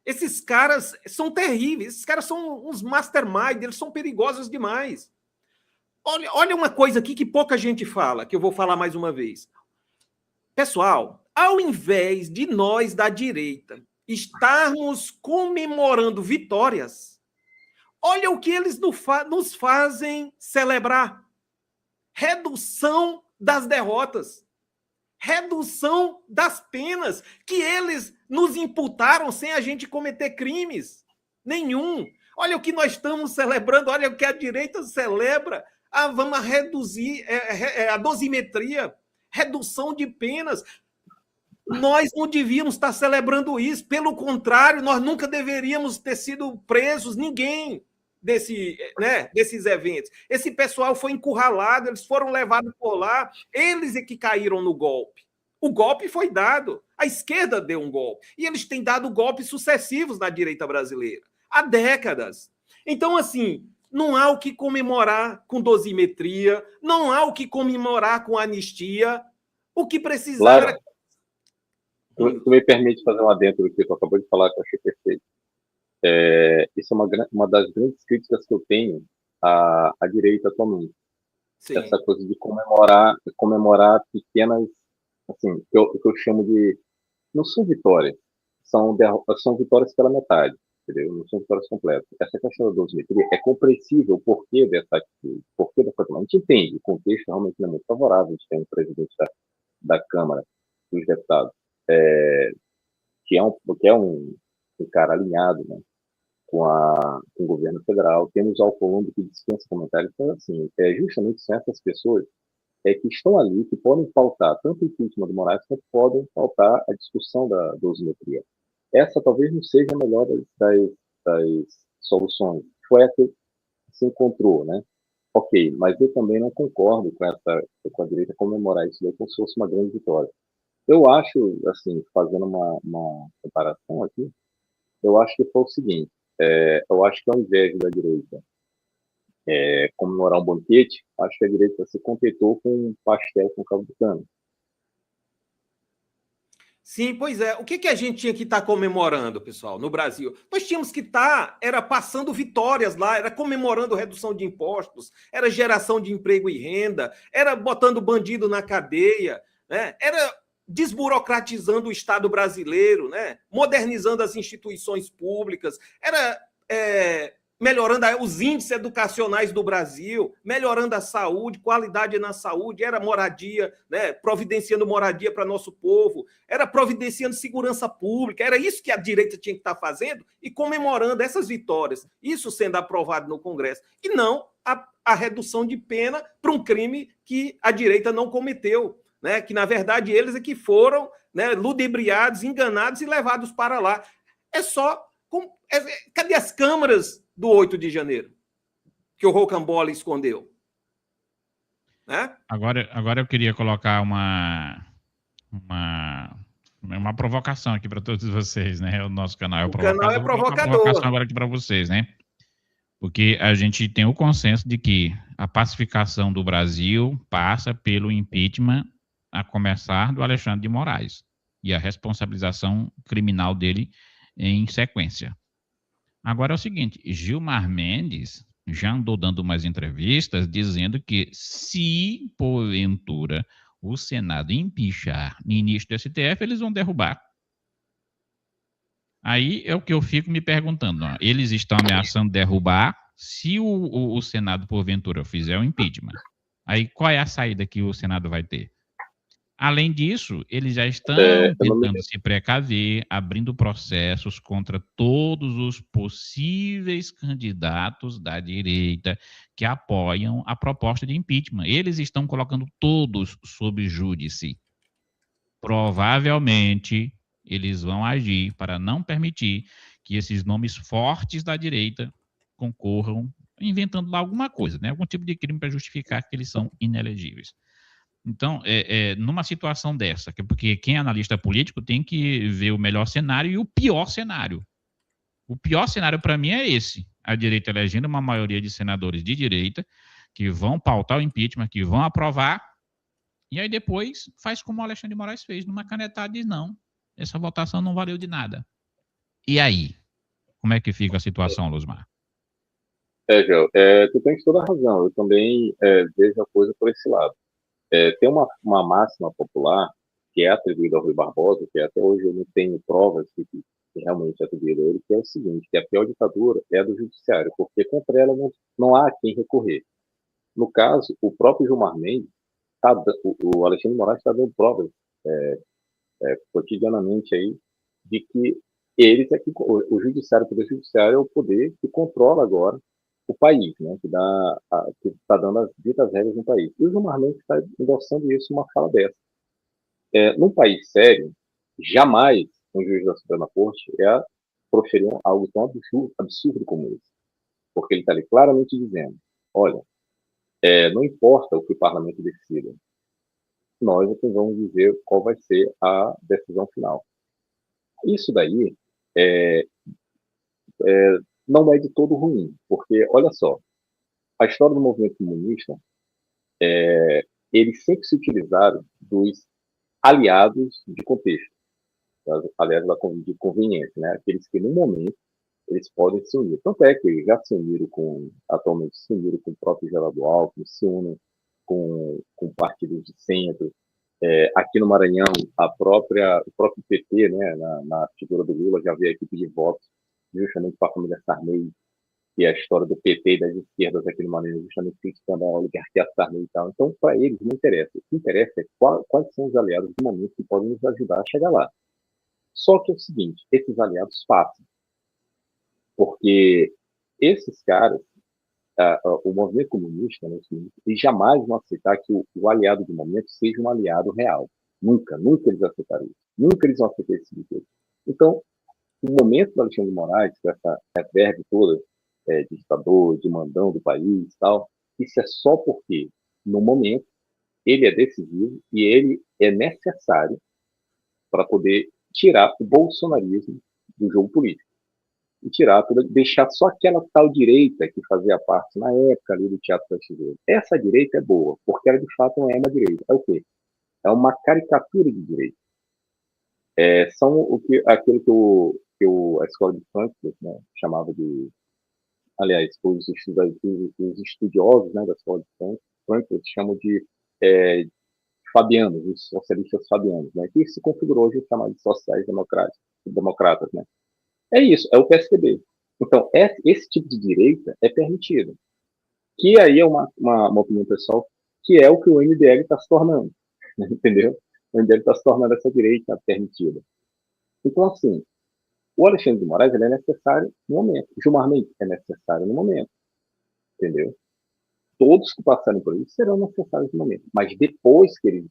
Esses caras são terríveis, esses caras são uns mastermind, eles são perigosos demais. Olha uma coisa aqui que pouca gente fala, que eu vou falar mais uma vez. Pessoal, ao invés de nós da direita estarmos comemorando vitórias, olha o que eles nos fazem celebrar. Redução das derrotas, redução das penas que eles nos imputaram sem a gente cometer crimes nenhum. Olha o que nós estamos celebrando, olha o que a direita celebra. Vamos reduzir a dosimetria, redução de penas. Nós não devíamos estar celebrando isso, pelo contrário, nós nunca deveríamos ter sido presos, ninguém desses eventos. Esse pessoal foi encurralado, eles foram levados por lá, eles é que caíram no golpe. O golpe foi dado, a esquerda deu um golpe, e eles têm dado golpes sucessivos na direita brasileira, há décadas. Então, assim, não há o que comemorar com dosimetria, não há o que comemorar com anistia, o que precisava era... Tu me permite fazer um adendo do que tu acabou de falar, que eu achei perfeito. Isso é uma das grandes críticas que eu tenho a direita atualmente. Sim. Essa coisa de comemorar pequenas, assim, que eu chamo de, não são vitórias, são vitórias pela metade, entendeu? Não são vitórias completas. Essa questão da dosimetria é compreensível o porquê dessa atitude, porquê dessa atitude. A gente entende, o contexto realmente não é muito favorável, a gente tem um presidente da Câmara dos Deputados, que é um cara alinhado, né, com o governo federal. Temos o Alcolumbre que dispensa comentários. Então, assim, justamente são essas pessoas que estão ali, que podem pautar tanto o impeachment do Moraes, quanto podem pautar a discussão da dosimetria. Essa talvez não seja a melhor das soluções. Foi a que se encontrou, né? Ok, mas eu também não concordo com a direita comemorar isso daí como se fosse uma grande vitória. Eu acho, assim, fazendo uma comparação aqui, eu acho que foi o seguinte, eu acho que ao invés da direita comemorar um banquete, acho que a direita se contentou com um pastel com caldo de cana. Sim, pois é. O que a gente tinha que estar comemorando, pessoal, no Brasil? Nós tínhamos que estar, era passando vitórias lá, era comemorando redução de impostos, era geração de emprego e renda, era botando bandido na cadeia, né? Era desburocratizando o Estado brasileiro, né? Modernizando as instituições públicas, era melhorando os índices educacionais do Brasil, melhorando a saúde, qualidade na saúde, era moradia, né? Providenciando moradia para nosso povo, era providenciando segurança pública, era isso que a direita tinha que estar fazendo e comemorando essas vitórias, isso sendo aprovado no Congresso, e não a redução de pena para um crime que a direita não cometeu, né? Que, na verdade, eles é que foram, né, ludibriados, enganados e levados para lá. Cadê as câmaras do 8 de janeiro que o Rocambole escondeu? Né? Agora eu queria colocar uma provocação aqui para todos vocês, né? O nosso canal é o Provocador. Canal é Vou colocar uma provocador. provocação agora aqui para vocês, né? Porque a gente tem o consenso de que a pacificação do Brasil passa pelo impeachment, a começar do Alexandre de Moraes, e a responsabilização criminal dele em sequência. Agora é o seguinte, Gilmar Mendes já andou dando umas entrevistas dizendo que se, porventura, o Senado empichar ministro do STF, eles vão derrubar. Aí é o que eu fico me perguntando. Ó, eles estão ameaçando derrubar se o Senado, porventura, fizer o impeachment. Aí qual é a saída que o Senado vai ter? Além disso, eles já estão tentando se precaver, abrindo processos contra todos os possíveis candidatos da direita que apoiam a proposta de impeachment. Eles estão colocando todos sob júdice. Provavelmente, eles vão agir para não permitir que esses nomes fortes da direita concorram, inventando lá alguma coisa, né? Algum tipo de crime para justificar que eles são inelegíveis. Então, numa situação dessa, porque quem é analista político tem que ver o melhor cenário e o pior cenário. O pior cenário para mim é esse: a direita elegendo uma maioria de senadores de direita que vão pautar o impeachment, que vão aprovar, e aí depois faz como o Alexandre de Moraes fez, numa canetada diz não, essa votação não valeu de nada. E aí? Como é que fica a situação, Luzmar? Gel, tu tens toda a razão. Eu também vejo a coisa por esse lado. Tem uma máxima popular que é atribuída ao Rui Barbosa, que até hoje eu não tenho provas que realmente é atribuída a ele, que é o seguinte, que a pior ditadura é a do judiciário, porque contra ela não há a quem recorrer. No caso, o próprio Gilmar Mendes, o Alexandre de Moraes está dando provas cotidianamente aí de que eles é que o judiciário, o poder judiciário é o poder que controla agora o país, né, que está dando as ditas regras no país. E o Gilmar Mendes está endossando isso numa fala dessa. Num país sério, jamais um juiz da Suprema Corte proferir algo tão absurdo como esse. Porque ele está ali claramente dizendo, olha, não importa o que o parlamento decida, nós é que vamos dizer qual vai ser a decisão final. Isso daí não é de todo ruim, porque, olha só, a história do movimento comunista, eles sempre se utilizaram dos aliados de contexto, aliados de conveniência, né? Aqueles que, no momento, eles podem se unir. Tanto é que eles já se uniram atualmente se uniram com o próprio Geraldo Alckmin, se unem com partidos de centro. Aqui no Maranhão, o próprio PT, né, na figura do Lula, já veio a equipe de votos justamente para a família Sarney, e a história do PT e das esquerdas aqui no Maranhão, justamente criticando a oligarquia Sarney e tal. Então, para eles, não interessa. O que interessa é quais são os aliados do momento que podem nos ajudar a chegar lá. Só que é o seguinte, esses aliados passam. Porque esses caras, o movimento comunista, né, eles jamais vão aceitar que o aliado do momento seja um aliado real. Nunca eles aceitaram isso. Nunca eles vão aceitar esse tipo de coisa. Então, o momento do Alexandre de Moraes, com essa verve toda de ditador, de mandão do país e tal, isso é só porque, no momento, ele é decisivo e ele é necessário para poder tirar o bolsonarismo do jogo político. E tirar deixar só aquela tal direita que fazia parte na época ali do Teatro Brasileiro. Essa direita é boa, porque ela de fato não é uma direita. É o quê? É uma caricatura de direita. São aquilo que a escola de Frankfurt, né, chamava de, aliás, os estudiosos, né, da escola de Frankfurt chamam de fabianos, os socialistas fabianos, né, que se configurou hoje chamado de sociais democratas, né. É isso, é o PSDB. Então, esse tipo de direita é permitido. Que aí é uma opinião pessoal, que é o que o MBL está se tornando, entendeu? O MBL está se tornando essa direita permitida. Então, assim, o Alexandre de Moraes ele é necessário no momento. O Gilmar Mendes é necessário no momento. Entendeu? Todos que passarem por isso serão necessários no momento. Mas depois que eles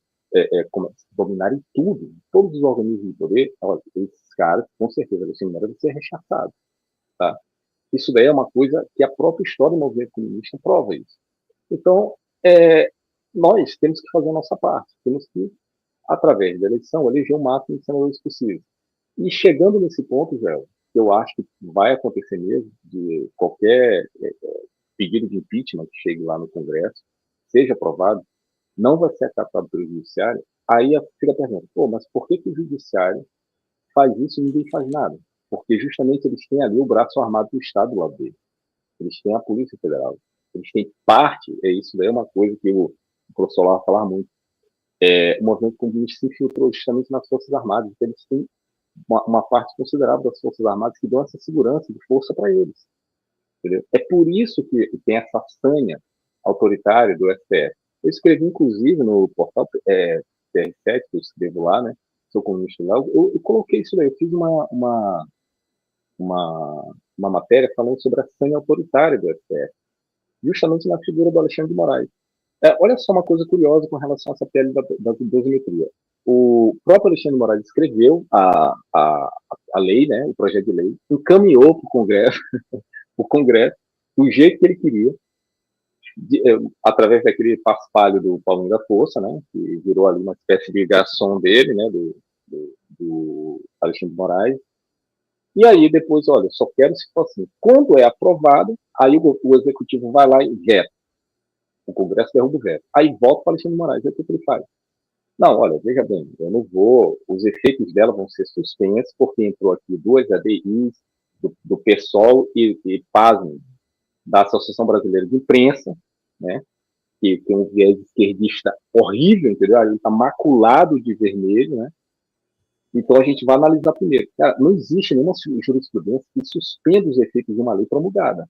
dominarem tudo, todos os organismos de poder, esses caras, com certeza, Alexandre de Moraes vai ser rechaçado. Tá? Isso daí é uma coisa que a própria história do movimento comunista prova isso. Então, nós temos que fazer a nossa parte. Temos que, através da eleição, eleger o máximo de senadores possível. E chegando nesse ponto, Zé, eu acho que vai acontecer mesmo, de qualquer pedido de impeachment que chegue lá no Congresso, seja aprovado, não vai ser acatado pelo Judiciário, aí fica a pergunta, mas por que o Judiciário faz isso e ninguém faz nada? Porque justamente eles têm ali o braço armado do Estado do lado dele. Eles têm a Polícia Federal. Eles têm parte, isso daí é uma coisa que o professor lá vai falar muito, o movimento comunista se infiltrou justamente nas Forças Armadas, então eles têm uma parte considerável das Forças Armadas que dão essa segurança de força para eles. Entendeu? É por isso que tem essa sanha autoritária do STF. Eu escrevi, inclusive, no portal TR7, que eu escrevo lá, né? Sou comunista lá, eu coloquei isso daí, eu fiz uma matéria falando sobre a sanha autoritária do STF, justamente na figura do Alexandre de Moraes. Olha só uma coisa curiosa com relação a essa pele da dosimetria. O próprio Alexandre de Moraes escreveu a lei, né, o projeto de lei, encaminhou para o Congresso do jeito que ele queria, através daquele paspalho do Paulinho da Força, né, que virou ali uma espécie de garçom dele, né, do Alexandre de Moraes. E aí depois, olha, só quero se for assim. Quando é aprovado, aí o Executivo vai lá e veta. O Congresso derruba o veto. Aí volta para Alexandre de Moraes. Aí o que ele faz? Não, olha, veja bem, eu não vou, os efeitos dela vão ser suspensos, porque entrou aqui 2 ADIs do PSOL e pasmem, da Associação Brasileira de Imprensa, né, que tem um viés esquerdista horrível, entendeu? Ele está maculado de vermelho, né? Então a gente vai analisar primeiro. Cara, não existe nenhuma jurisprudência que suspenda os efeitos de uma lei promulgada.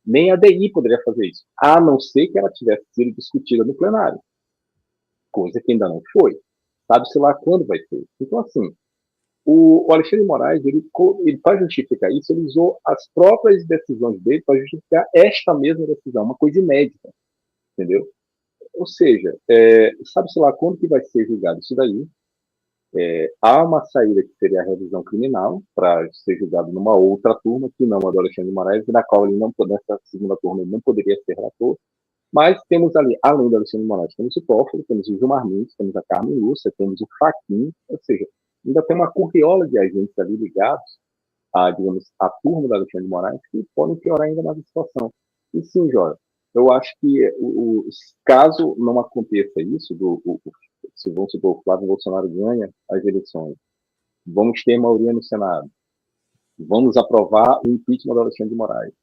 Nem a DI poderia fazer isso, a não ser que ela tivesse sido discutida no plenário. Coisa que ainda não foi. Sabe-se lá quando vai ser. Então, assim, o Alexandre de Moraes, ele para justificar isso, ele usou as próprias decisões dele para justificar esta mesma decisão, uma coisa inédita, entendeu? Ou seja, sabe-se lá quando que vai ser julgado isso daí. Há uma saída que seria a revisão criminal para ser julgado numa outra turma, que não a do Alexandre de Moraes, na qual ele nessa segunda turma ele não poderia ser relator. Mas temos ali, além do Alexandre de Moraes, temos o Toffoli, temos o Gilmar Mendes, temos a Carmen Lúcia, temos o Fachin, ou seja, ainda tem uma curriola de agentes ali ligados digamos, a turma do Alexandre de Moraes, que podem piorar ainda mais a situação. E sim, Jóia, eu acho que caso não aconteça isso, se vamos supor, o Flávio Bolsonaro ganha as eleições, vamos ter maioria no Senado. vamos aprovar o impeachment do Alexandre de Moraes.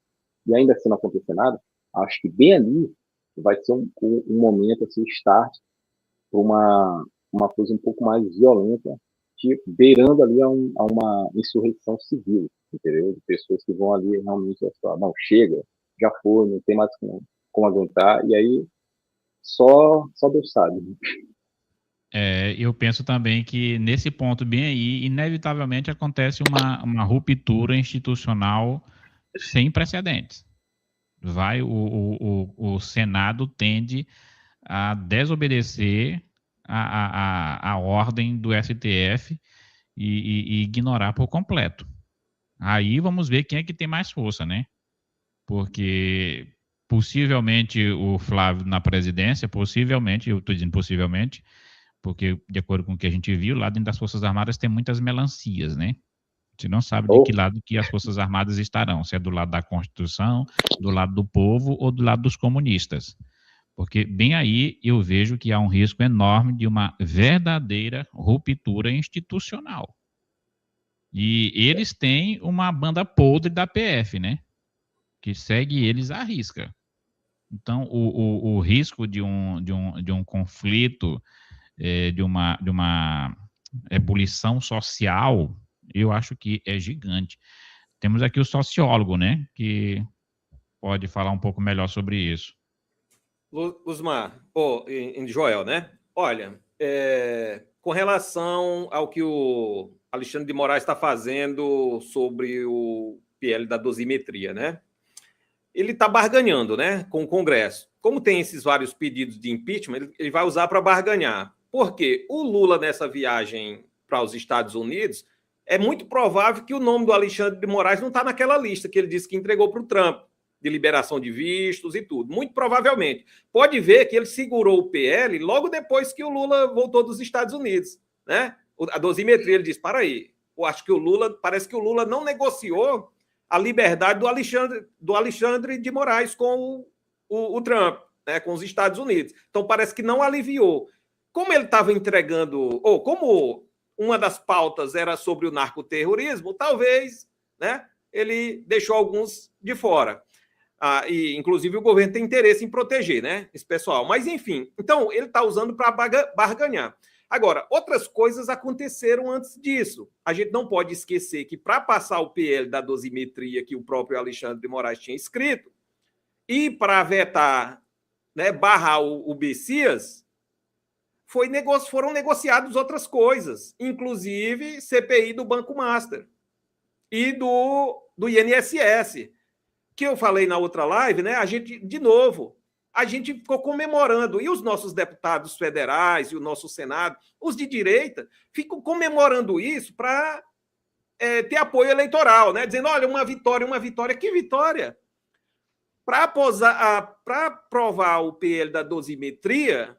E ainda se não acontecer nada, acho que bem ali vai ser um momento, assim, start para uma coisa um pouco mais violenta, beirando ali a uma insurreição civil, entendeu? De pessoas que vão ali realmente falar, não, chega, já foi, não tem mais como aguentar, e aí só Deus sabe. Eu penso também que nesse ponto bem aí, inevitavelmente acontece uma ruptura institucional sem precedentes. O Senado tende a desobedecer a ordem do STF e ignorar por completo. Aí vamos ver quem é que tem mais força, né? Porque possivelmente o Flávio na presidência, possivelmente, eu estou dizendo possivelmente, porque de acordo com o que a gente viu, lá dentro das Forças Armadas tem muitas melancias, né? A gente não sabe de que lado que as Forças Armadas estarão, se é do lado da Constituição, do lado do povo ou do lado dos comunistas. Porque bem aí eu vejo que há um risco enorme de uma verdadeira ruptura institucional. E eles têm uma banda podre da PF, né? Que segue eles à risca. Então, o risco de um conflito, de uma ebulição social, eu acho que é gigante. Temos aqui o sociólogo, né? Que pode falar um pouco melhor sobre isso. Luzmar, Joel, né? Olha, com relação ao que o Alexandre de Moraes está fazendo sobre o PL da dosimetria, né? Ele está barganhando, né, com o Congresso. Como tem esses vários pedidos de impeachment, ele vai usar para barganhar. Por quê? O Lula, nessa viagem para os Estados Unidos, é muito provável que o nome do Alexandre de Moraes não está naquela lista que ele disse que entregou para o Trump, de liberação de vistos e tudo. Muito provavelmente. Pode ver que ele segurou o PL logo depois que o Lula voltou dos Estados Unidos, né? A dosimetria, ele disse, para aí, eu acho que parece que o Lula não negociou a liberdade do Alexandre de Moraes com o Trump, né, com os Estados Unidos. Então, parece que não aliviou. Como ele estava entregando, ou como uma das pautas era sobre o narcoterrorismo, talvez, né, ele deixou alguns de fora. E, inclusive, o governo tem interesse em proteger, né, esse pessoal. Mas, enfim, então, ele está usando para barganhar. Agora, outras coisas aconteceram antes disso. A gente não pode esquecer que, para passar o PL da dosimetria que o próprio Alexandre de Moraes tinha escrito, e para vetar, né, barrar o Bessias, foram negociadas outras coisas, inclusive CPI do Banco Master e do INSS, que eu falei na outra live, né? A gente ficou comemorando, e os nossos deputados federais e o nosso Senado, os de direita, ficam comemorando isso para ter apoio eleitoral, né? Dizendo, olha, uma vitória. Que vitória? Para aprovar o PL da dosimetria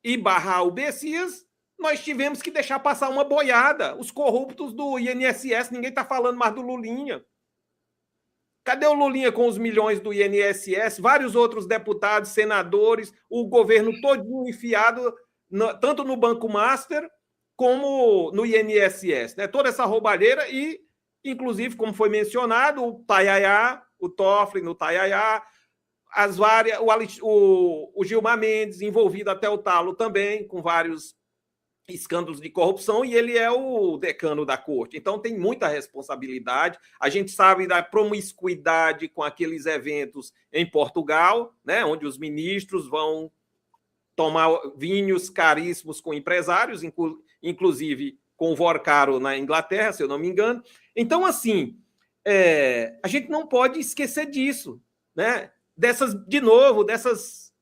e barrar o Bessias, nós tivemos que deixar passar uma boiada. Os corruptos do INSS, ninguém está falando mais do Lulinha. Cadê o Lulinha com os milhões do INSS? Vários outros deputados, senadores, o governo todinho enfiado, tanto no Banco Master como no INSS. Né? Toda essa roubalheira e, inclusive, como foi mencionado, o Tayayá, o Toffoli no Tayayá, o Gilmar Mendes, envolvido até o talo também, com vários escândalos de corrupção, e ele é o decano da corte. Então, tem muita responsabilidade. A gente sabe da promiscuidade com aqueles eventos em Portugal, né, onde os ministros vão tomar vinhos caríssimos com empresários, inclusive com o Vorcaro na Inglaterra, se eu não me engano. Então, assim, a gente não pode esquecer disso, né? Dessas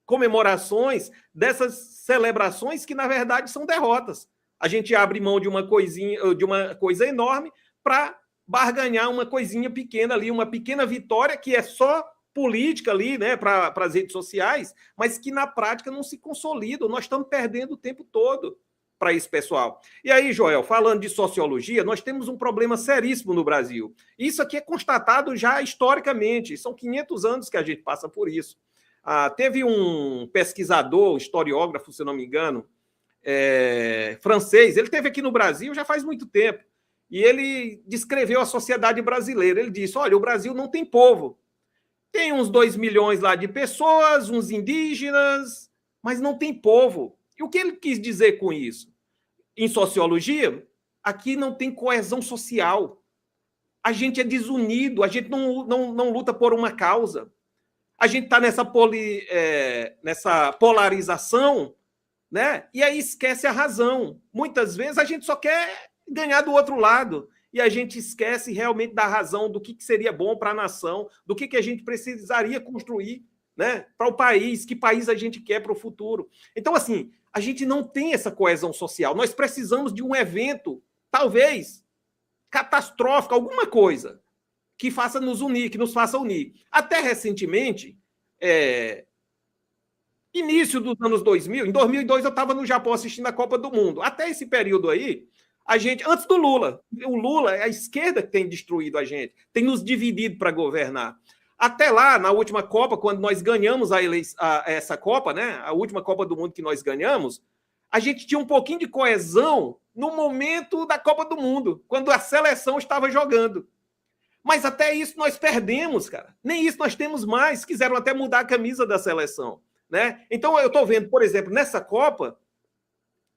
comemorações, dessas celebrações que, na verdade, são derrotas. A gente abre mão de uma coisa enorme para barganhar uma coisinha pequena ali, uma pequena vitória que é só política ali, né, para as redes sociais, mas que na prática não se consolida. Nós estamos perdendo o tempo todo para esse pessoal. E aí, Joel, falando de sociologia, nós temos um problema seríssimo no Brasil. Isso aqui é constatado já historicamente, são 500 anos que a gente passa por isso. Teve um pesquisador, um historiógrafo, se não me engano, francês, ele esteve aqui no Brasil já faz muito tempo, e ele descreveu a sociedade brasileira. Ele disse, olha, o Brasil não tem povo. Tem uns 2 milhões lá de pessoas, uns indígenas, mas não tem povo. E o que ele quis dizer com isso? Em sociologia, aqui não tem coesão social. A gente é desunido, a gente não luta por uma causa. A gente está nessa polarização, né? E aí esquece a razão. Muitas vezes a gente só quer ganhar do outro lado e a gente esquece realmente da razão, do que seria bom para a nação, do que a gente precisaria construir, né, para o país, que país a gente quer para o futuro. Então, assim, a gente não tem essa coesão social. Nós precisamos de um evento, talvez, catastrófico, alguma coisa que faça nos unir, que nos faça unir. Até recentemente, início dos anos 2000, em 2002 eu estava no Japão assistindo a Copa do Mundo. Até esse período aí, a gente, antes do Lula, o Lula é a esquerda que tem destruído a gente, tem nos dividido para governar. Até lá, na última Copa, quando nós ganhamos essa Copa, né, a última Copa do Mundo que nós ganhamos, a gente tinha um pouquinho de coesão no momento da Copa do Mundo, quando a seleção estava jogando. Mas até isso nós perdemos, cara. Nem isso nós temos mais. Quiseram até mudar a camisa da seleção, né? Então eu estou vendo, por exemplo, nessa Copa,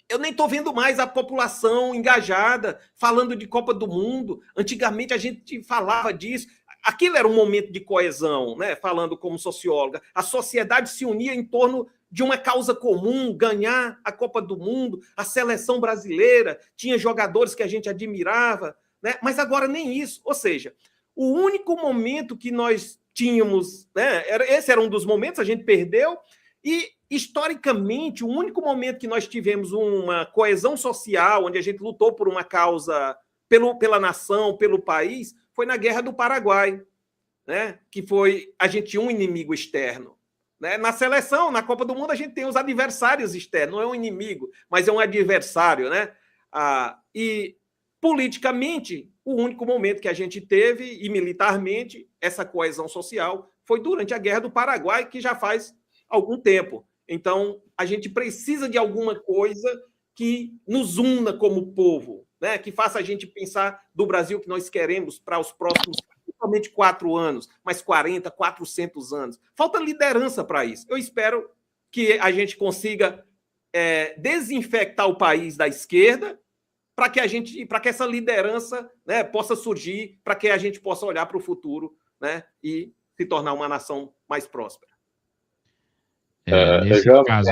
eu nem estou vendo mais a população engajada, falando de Copa do Mundo. Antigamente a gente falava disso. Aquilo era um momento de coesão, né? Falando como socióloga. A sociedade se unia em torno de uma causa comum, ganhar a Copa do Mundo, a seleção brasileira, tinha jogadores que a gente admirava, né? Mas agora nem isso. Ou seja, o único momento que nós tínhamos, né? Esse era um dos momentos, a gente perdeu, e historicamente, o único momento que nós tivemos uma coesão social, onde a gente lutou por uma causa, pela nação, pelo país, foi na Guerra do Paraguai, né? Que foi, a gente tinha um inimigo externo, né? Na seleção, na Copa do Mundo, a gente tem os adversários externos, não é um inimigo, mas é um adversário, né? E politicamente, o único momento que a gente teve, e militarmente, essa coesão social, foi durante a Guerra do Paraguai, que já faz algum tempo. Então, a gente precisa de alguma coisa que nos una como povo, né? Que faça a gente pensar do Brasil que nós queremos para os próximos, principalmente 4 anos, mas 40, 400 anos. Falta liderança para isso. Eu espero que a gente consiga desinfectar o país da esquerda para que essa liderança, né, possa surgir, para que a gente possa olhar para o futuro, né, e se tornar uma nação mais próspera. Nesse caso,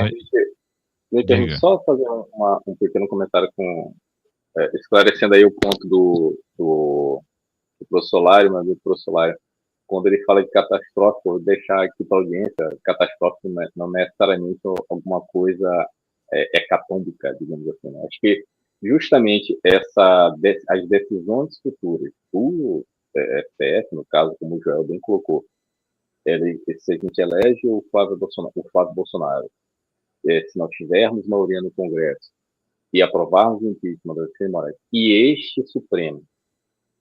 me permite só fazer um pequeno comentário esclarecendo aí o ponto do professor Solário, mas do professor Solário, quando ele fala de catastrófico, vou deixar aqui para a audiência, catastrófico não necessariamente alguma coisa hecatômbica, digamos assim. Né? Acho que justamente as decisões futuras do STF, no caso, como o Joel bem colocou, se a gente elege o Flávio Bolsonaro, se nós tivermos maioria no Congresso e aprovarmos o impeachment do Alexandre de Moraes, e este Supremo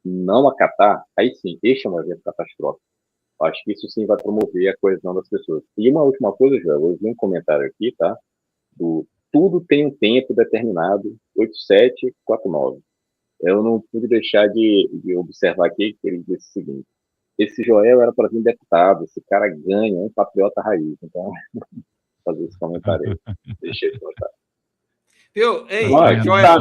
não acatar, aí sim, este é um evento catastrófico. Acho que isso sim vai promover a coesão das pessoas. E uma última coisa, Joel, eu vi um comentário aqui, tá? Tudo tem um tempo determinado, 8749. Eu não pude deixar de observar aqui que ele disse o seguinte: esse Joel era para vir deputado, esse cara ganha, é um patriota raiz. Então, fazer esse comentário aí. Deixa esse comentário. Viu? Ei, Joel,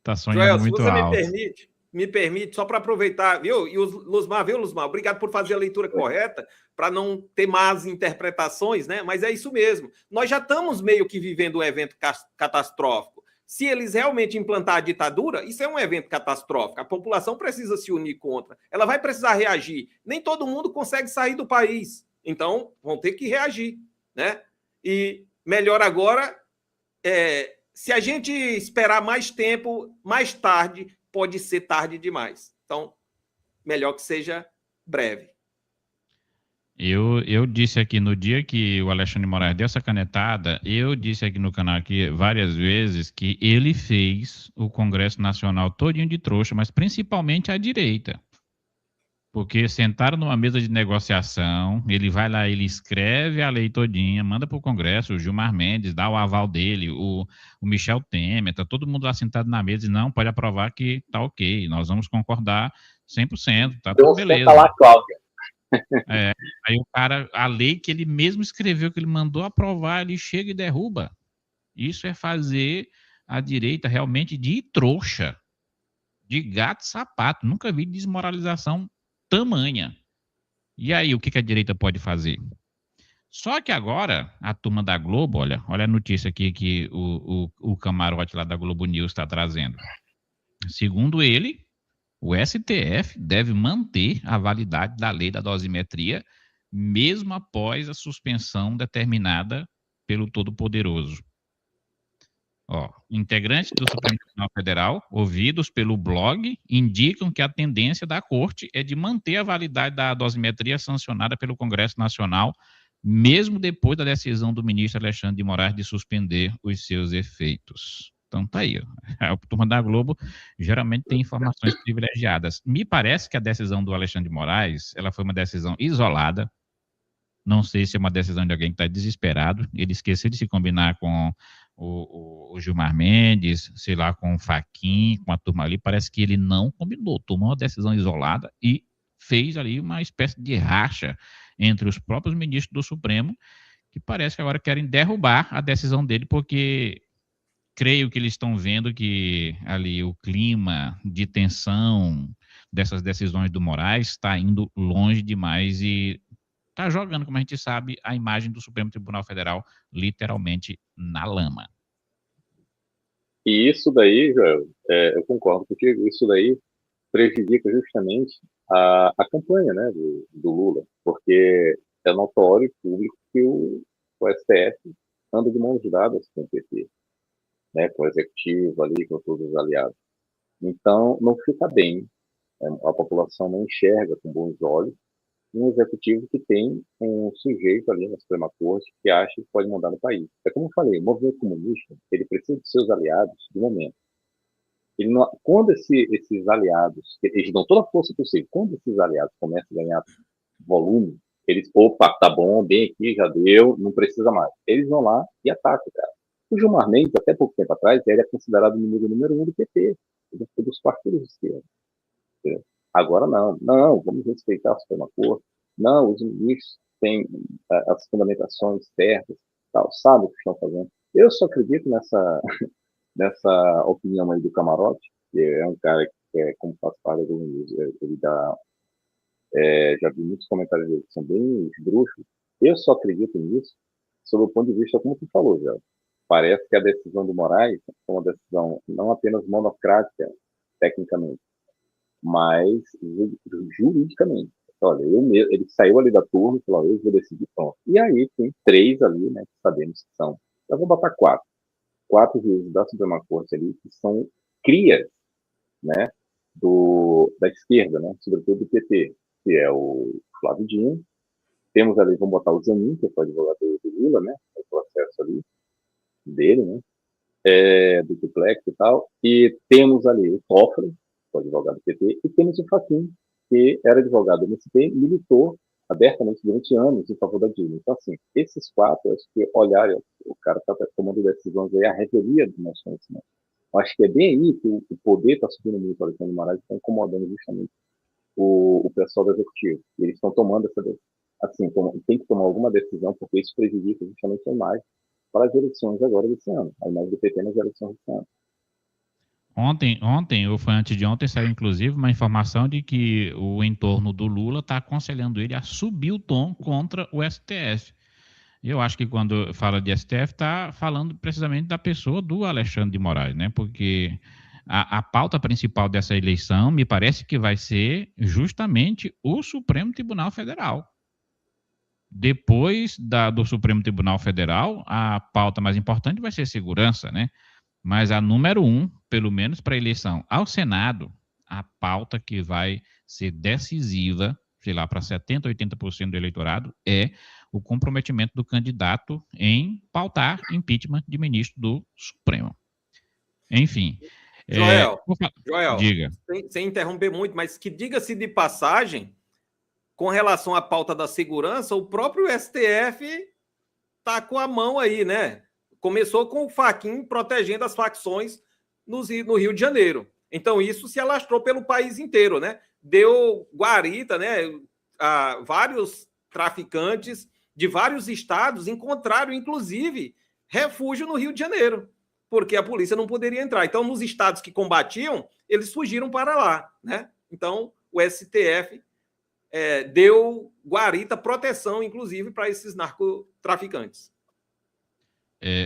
tá sonhando Joel, muito se você alto. me permite, só para aproveitar, viu? E o Luzmar, obrigado por fazer a leitura correta, para não ter más interpretações, né? Mas é isso mesmo. Nós já estamos meio que vivendo um evento catastrófico. Se eles realmente implantar a ditadura, isso é um evento catastrófico. A população precisa se unir contra. Ela vai precisar reagir. Nem todo mundo consegue sair do país. Então, vão ter que reagir, né? E melhor agora, se a gente esperar mais tempo, mais tarde, pode ser tarde demais. Então, melhor que seja breve. Eu disse aqui no dia que o Alexandre de Moraes deu essa canetada, eu disse aqui no canal aqui várias vezes que ele fez o Congresso Nacional todinho de trouxa, mas principalmente a direita. Porque sentaram numa mesa de negociação, ele vai lá, ele escreve a lei todinha, manda para o Congresso, o Gilmar Mendes dá o aval dele, o Michel Temer, tá todo mundo lá sentado na mesa e não, pode aprovar que tá ok, nós vamos concordar 100%, tá tudo beleza. Senta lá, Cláudia. Aí o cara, a lei que ele mesmo escreveu, que ele mandou aprovar, ele chega e derruba. Isso é fazer a direita realmente de trouxa, de gato e sapato. Nunca vi desmoralização tamanha. E aí, o que a direita pode fazer? Só que agora, a turma da Globo, olha a notícia aqui que o camarote lá da Globo News está trazendo. Segundo ele, o STF deve manter a validade da lei da dosimetria, mesmo após a suspensão determinada pelo Todo-Poderoso. Integrantes do Supremo Tribunal Federal, ouvidos pelo blog, indicam que a tendência da Corte é de manter a validade da dosimetria sancionada pelo Congresso Nacional, mesmo depois da decisão do ministro Alexandre de Moraes de suspender os seus efeitos. Então tá aí. A turma da Globo geralmente tem informações privilegiadas. Me parece que a decisão do Alexandre de Moraes, ela foi uma decisão isolada. Não sei se é uma decisão de alguém que está desesperado. Ele esqueceu de se combinar com o Gilmar Mendes, sei lá, com o Fachin, com a turma ali. Parece que ele não combinou, tomou uma decisão isolada e fez ali uma espécie de racha entre os próprios ministros do Supremo, que parece que agora querem derrubar a decisão dele, porque creio que eles estão vendo que ali o clima de tensão dessas decisões do Moraes está indo longe demais e está jogando, como a gente sabe, a imagem do Supremo Tribunal Federal literalmente na lama. E isso daí, Joel, eu concordo contigo, isso daí prejudica justamente a campanha, né, do Lula, porque é notório e público que o STF anda de mãos dadas com o PT, né, com o executivo ali, com todos os aliados. Então, não fica bem, a população não enxerga com bons olhos um executivo que tem um sujeito ali na Suprema Corte que acha que pode mandar no país. É como eu falei, o movimento comunista, ele precisa de seus aliados do momento. Ele não, quando esses aliados, eles dão toda a força possível, quando esses aliados começam a ganhar volume, eles, opa, tá bom, bem aqui, já deu, não precisa mais. Eles vão lá e atacam, cara. O Gilmar Mendes, até pouco tempo atrás, ele é considerado o inimigo número 1 do PT, dos partidos de esquerda. Agora não, vamos respeitar a Suprema Corte, não, os ministros têm as fundamentações certas, tal, sabem o que estão fazendo. Eu só acredito nessa opinião aí do Camarote, que é um cara que, como faz parte do News, ele dá, já vi muitos comentários dele que são bem esdrúxulos. Eu só acredito nisso sob o ponto de vista, como tu falou, já. Parece que a decisão do Moraes é uma decisão não apenas monocrática, tecnicamente, mas juridicamente. Olha, ele saiu ali da turma e falou, eu vou decidir, pronto. E aí tem 3 ali, né, que sabemos que são. Eu vou botar 4 juízes da Suprema Corte ali, que são crias, né, da esquerda, né, sobretudo do PT, que é o Flávio Dino. Temos ali, vamos botar o Zanin, que é o advogado do Lula, né, o processo ali dele, né, do duplex e tal. E temos ali o Toffoli, o advogado do PT, e temos o Fachin, que era advogado do MST e militou abertamente durante anos em favor da Dilma. Então, assim, esses 4, acho que olharem, o cara está tomando decisões aí, a revelia do nosso conhecimento. Acho que é bem aí que o poder está subindo muito, o Alexandre de Moraes está incomodando justamente o pessoal do executivo. E eles estão tomando essa decisão. Assim, tem que tomar alguma decisão, porque isso prejudica justamente a imagem para as eleições agora desse ano, a imagem do PT nas eleições desse ano. Ontem, ou foi antes de ontem, saiu inclusive uma informação de que o entorno do Lula está aconselhando ele a subir o tom contra o STF. Eu acho que quando fala de STF, está falando precisamente da pessoa do Alexandre de Moraes, né? Porque a pauta principal dessa eleição me parece que vai ser justamente o Supremo Tribunal Federal. Depois do Supremo Tribunal Federal, a pauta mais importante vai ser segurança, né? Mas a número 1, pelo menos para a eleição ao Senado, a pauta que vai ser decisiva, sei lá, para 70%, 80% do eleitorado, é o comprometimento do candidato em pautar impeachment de ministro do Supremo. Enfim. Joel, diga. Sem interromper muito, mas que diga-se de passagem, com relação à pauta da segurança, o próprio STF está com a mão aí, né? Começou com o Fachin protegendo as facções no Rio de Janeiro. Então, isso se alastrou pelo país inteiro, né? Deu guarita, né? Vários traficantes de vários estados encontraram, inclusive, refúgio no Rio de Janeiro, porque a polícia não poderia entrar. Então, nos estados que combatiam, eles fugiram para lá, né? Então, o STF deu guarita, proteção, inclusive, para esses narcotraficantes.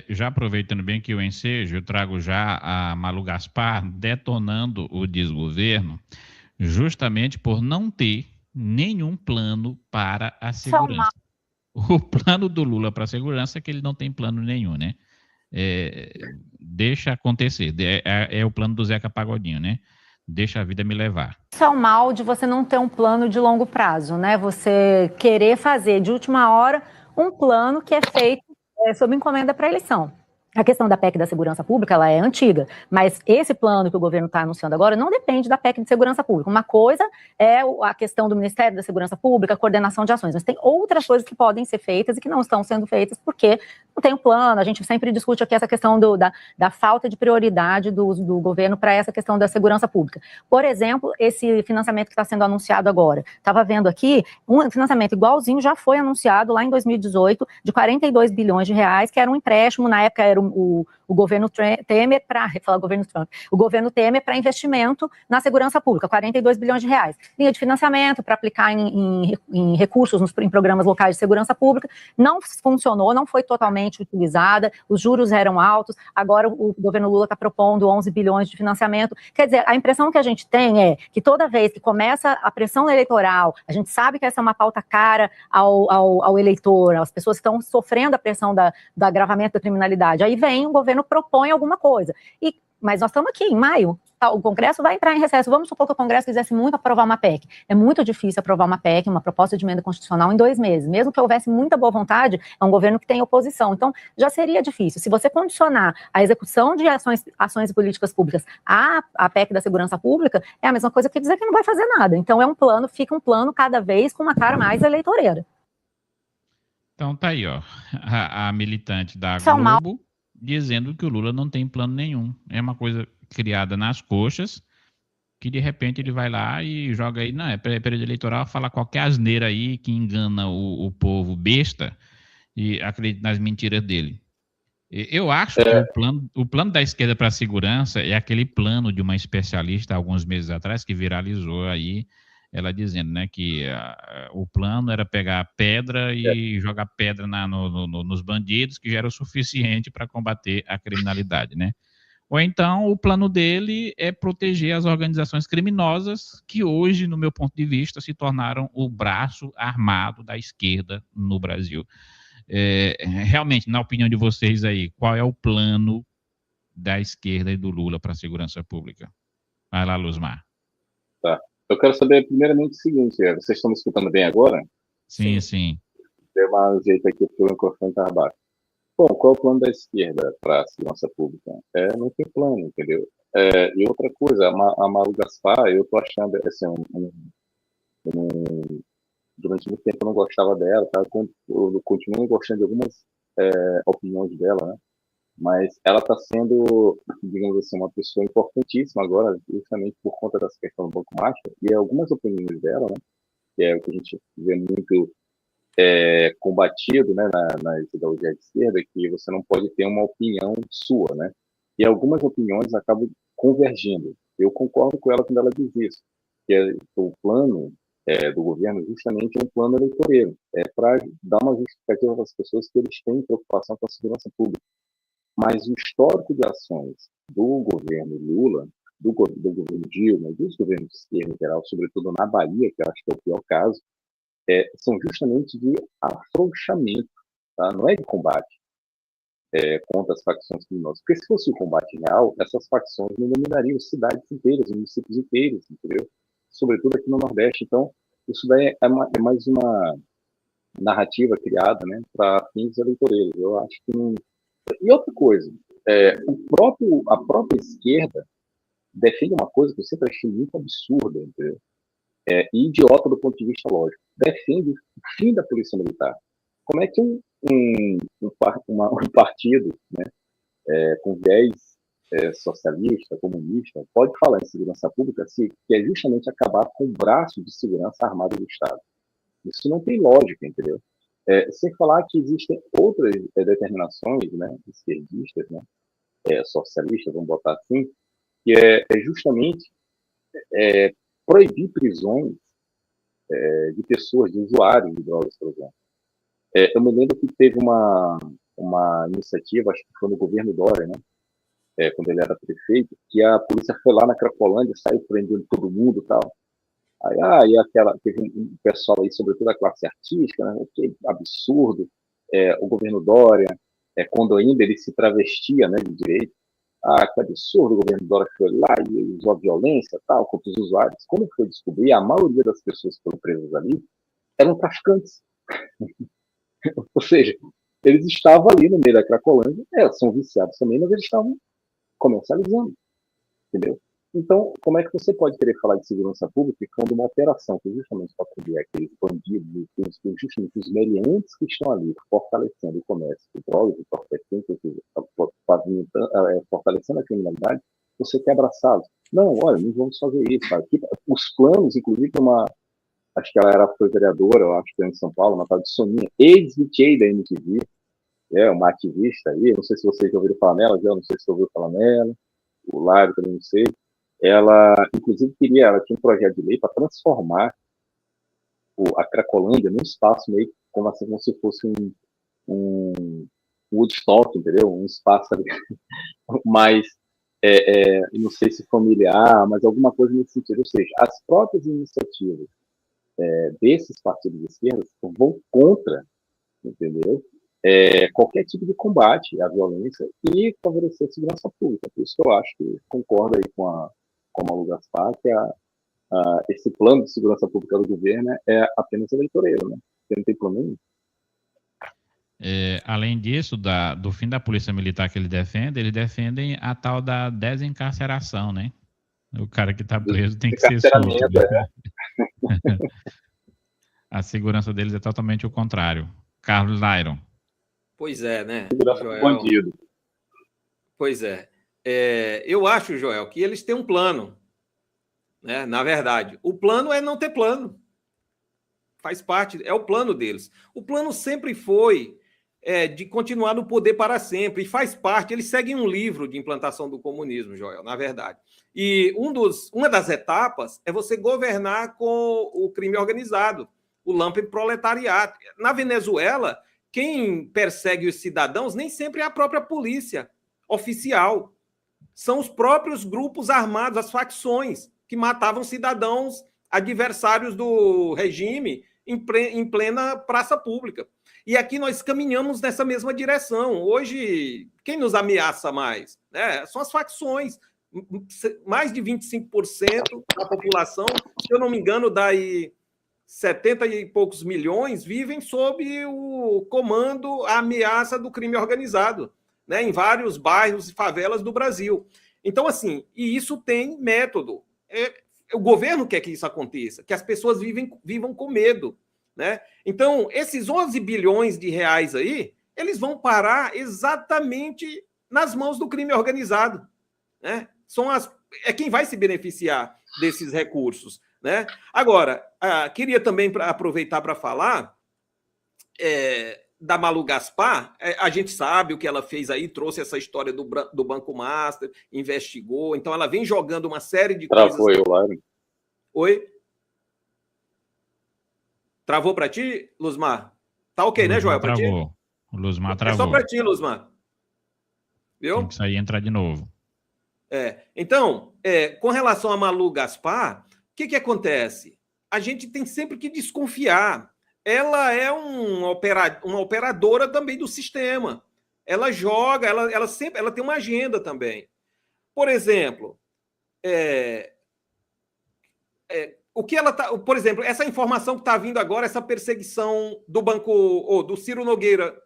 Já aproveitando bem que eu ensejo, eu trago já a Malu Gaspar detonando o desgoverno, justamente por não ter nenhum plano para a segurança. O plano do Lula para a segurança é que ele não tem plano nenhum, né? Deixa acontecer. É o plano do Zeca Pagodinho, né? Deixa a vida me levar. Isso é o mal de você não ter um plano de longo prazo, né? Você querer fazer de última hora um plano que é feito sob encomenda para a eleição. A questão da PEC da segurança pública, ela é antiga, mas esse plano que o governo está anunciando agora não depende da PEC de segurança pública. Uma coisa é a questão do Ministério da Segurança Pública, a coordenação de ações, mas tem outras coisas que podem ser feitas e que não estão sendo feitas porque não tem um plano. A gente sempre discute aqui essa questão da falta de prioridade do governo para essa questão da segurança pública. Por exemplo, esse financiamento que está sendo anunciado agora. Estava vendo aqui, um financiamento igualzinho já foi anunciado lá em 2018, de 42 bilhões de reais, que era um empréstimo, na época era o governo Temer o governo Temer para investimento na segurança pública, 42 bilhões de reais. Linha de financiamento para aplicar em recursos em programas locais de segurança pública, não funcionou, não foi totalmente utilizada, os juros eram altos, agora o governo Lula está propondo 11 bilhões de financiamento. Quer dizer, a impressão que a gente tem é que toda vez que começa a pressão eleitoral, a gente sabe que essa é uma pauta cara ao eleitor, as pessoas estão sofrendo a pressão do agravamento da criminalidade, aí vem o governo propõe alguma coisa. Mas nós estamos aqui em maio, o Congresso vai entrar em recesso. Vamos supor que o Congresso quisesse muito aprovar uma PEC. É muito difícil aprovar uma PEC, uma proposta de emenda constitucional, em 2 meses. Mesmo que houvesse muita boa vontade, é um governo que tem oposição. Então, já seria difícil. Se você condicionar a execução de ações e políticas públicas à PEC da segurança pública, é a mesma coisa que dizer que não vai fazer nada. Então, fica um plano cada vez com uma cara mais eleitoreira. Então, tá aí, ó, a militante da Globo dizendo que o Lula não tem plano nenhum. É uma coisa criada nas coxas, que de repente ele vai lá e joga aí, não, é período eleitoral, fala qualquer asneira aí que engana o povo besta e acredita nas mentiras dele. Eu acho que o plano da esquerda para a segurança é aquele plano de uma especialista, alguns meses atrás, que viralizou aí, ela dizendo, né, que o plano era pegar pedra e jogar pedra nos bandidos, que já era o suficiente para combater a criminalidade, né? Ou então o plano dele é proteger as organizações criminosas que hoje, no meu ponto de vista, se tornaram o braço armado da esquerda no Brasil. Realmente, na opinião de vocês aí, qual é o plano da esquerda e do Lula para a segurança pública? Vai lá, Luzmar. Tá. Eu quero saber, primeiramente, o seguinte: vocês estão me escutando bem agora? Sim. Deu um jeito aqui, porque o microfone estava baixo. Bom, qual é o plano da esquerda para a segurança pública? Não tem plano, entendeu? E outra coisa, a Malu Gaspar, eu estou achando, assim, durante muito tempo eu não gostava dela, tá? Eu continuo gostando de algumas opiniões dela, né? Mas ela está sendo, digamos assim, uma pessoa importantíssima agora, justamente por conta dessa questão do Banco Master, e algumas opiniões dela, né, que é o que a gente vê muito combatido, né, na ideologia de esquerda, que você não pode ter uma opinião sua, né? E algumas opiniões acabam convergindo. Eu concordo com ela quando ela diz isso, que o plano do governo justamente é um plano eleitoreiro, para dar uma justificativa para as pessoas que eles têm preocupação com a segurança pública. Mas o histórico de ações do governo Lula, do governo Dilma, dos governos de esquerda em geral, sobretudo na Bahia, que eu acho que é o pior caso, são justamente de afrouxamento, tá? Não é de combate contra as facções criminosas. Porque se fosse o combate real, essas facções não dominariam cidades inteiras, municípios inteiros, entendeu? Sobretudo aqui no Nordeste. Então, isso daí é mais uma narrativa criada, né, para fins eleitoreiros. Eu acho que não. E outra coisa, a própria esquerda defende uma coisa que eu sempre achei muito absurda, entendeu? e idiota do ponto de vista lógico. Defende o fim da polícia militar. Como é que um partido, né, com viés socialista, comunista, pode falar em segurança pública que é justamente acabar com o braço de segurança armado do Estado? Isso não tem lógica, entendeu? Sem falar que existem outras determinações, né, esquerdistas, né, socialistas, vamos botar assim, que é justamente proibir prisões de pessoas, de usuários de drogas, por exemplo. Eu me lembro que teve uma iniciativa, acho que foi no governo Dória, né, quando ele era prefeito, que a polícia foi lá na Cracolândia, saiu prendendo todo mundo e tal. Aí teve um pessoal aí, sobretudo a classe artística, né, que absurdo, o governo Dória, quando ainda ele se travestia, né, de direito, que absurdo, o governo Dória foi lá e usou violência tal, contra os usuários. Quando foi descobrir, a maioria das pessoas que foram presas ali eram traficantes. Ou seja, eles estavam ali no meio da Cracolândia, são viciados também, mas eles estavam comercializando, entendeu? Então, como é que você pode querer falar de segurança pública quando uma operação que justamente para prender aqueles bandidos, justamente os meliantes que estão ali fortalecendo o comércio de drogas, fortalecendo a criminalidade, você quer abraçá-los? Não, olha, não vamos fazer isso. Sabe? Os planos, inclusive, acho que ela foi vereadora, eu acho que em São Paulo, uma tal de Soninha, ex-VJ da MTV, uma ativista aí, não sei se vocês já ouviram falar nela, não sei se você ouviu falar nela, o Lário também não sei. Ela, inclusive, ela tinha um projeto de lei para transformar a Cracolândia num espaço meio como se fosse um Woodstock, entendeu? Um espaço ali, mais, não sei se familiar, mas alguma coisa nesse sentido. Ou seja, as próprias iniciativas desses partidos de esquerda vão contra, entendeu? Qualquer tipo de combate à violência e favorecer a segurança pública. Por isso que eu acho que concordo aí com a Malu Gaspar, que esse plano de segurança pública do governo é apenas eleitoreiro, né? Porque não tem plano nenhum. Além disso, do fim da polícia militar que eles defendem a tal da desencarceração, né? O cara que está preso tem que ser solto. A segurança deles é totalmente o contrário. Carlos Lyron. Pois é, né? Segurança do bandido. Pois é. Eu acho, Joel, que eles têm um plano, né? Na verdade, o plano é não ter plano. Faz parte, é o plano deles. O plano sempre foi de continuar no poder para sempre, e faz parte, eles seguem um livro de implantação do comunismo, Joel, na verdade. E uma das etapas é você governar com o crime organizado, o lumpenproletariado. Na Venezuela, quem persegue os cidadãos nem sempre é a própria polícia oficial. São os próprios grupos armados, as facções, que matavam cidadãos adversários do regime em plena praça pública. E aqui nós caminhamos nessa mesma direção. Hoje, quem nos ameaça mais? São as facções. Mais de 25% da população, se eu não me engano, daí 70 e poucos milhões vivem sob o comando, a ameaça do crime organizado, né, em vários bairros e favelas do Brasil. Então, assim, e isso tem método. O governo quer que isso aconteça, que as pessoas vivam com medo, né? Então, esses 11 bilhões de reais aí, eles vão parar exatamente nas mãos do crime organizado, né? É quem vai se beneficiar desses recursos, né? Agora, queria também aproveitar para falar da Malu Gaspar. A gente sabe o que ela fez aí, trouxe essa história do Banco Master, investigou, então ela vem jogando uma série de coisas. Travou eu lá. Oi? Travou para ti, Luzmar? Tá ok, né, Joel? Travou. O Luzmar travou. É só para ti, Luzmar. Viu? Tem que sair e entrar de novo. Então, com relação a Malu Gaspar, o que acontece? A gente tem sempre que desconfiar. Ela é uma operadora também do sistema. Ela joga, ela tem uma agenda também. Por exemplo, o que ela tá, por exemplo, essa informação que está vindo agora, essa perseguição do banco, do Ciro Nogueira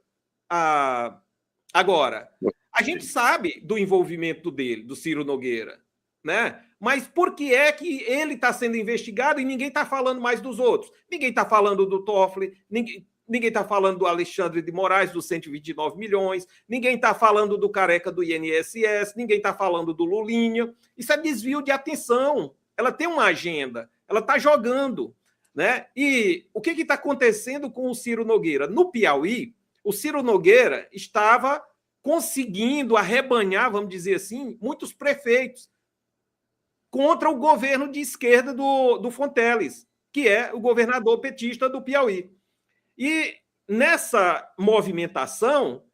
agora. A gente sabe do envolvimento dele, do Ciro Nogueira, né? Mas por que é que ele está sendo investigado e ninguém está falando mais dos outros? Ninguém está falando do Toffoli, ninguém está falando do Alexandre de Moraes, dos 129 milhões, ninguém está falando do Careca do INSS, ninguém está falando do Lulinha. Isso é desvio de atenção. Ela tem uma agenda, ela está jogando, né? E o que está acontecendo com o Ciro Nogueira? No Piauí, o Ciro Nogueira estava conseguindo arrebanhar, vamos dizer assim, muitos prefeitos contra o governo de esquerda do Fonteles, que é o governador petista do Piauí. E nessa movimentação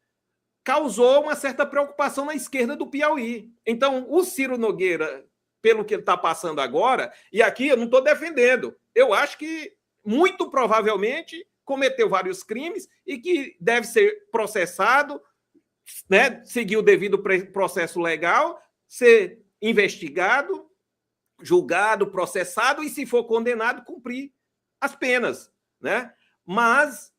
causou uma certa preocupação na esquerda do Piauí. Então, o Ciro Nogueira, pelo que ele está passando agora, e aqui eu não estou defendendo, eu acho que muito provavelmente cometeu vários crimes e que deve ser processado, né, seguir o devido processo legal, ser investigado, julgado, processado e, se for condenado, cumprir as penas, né? Mas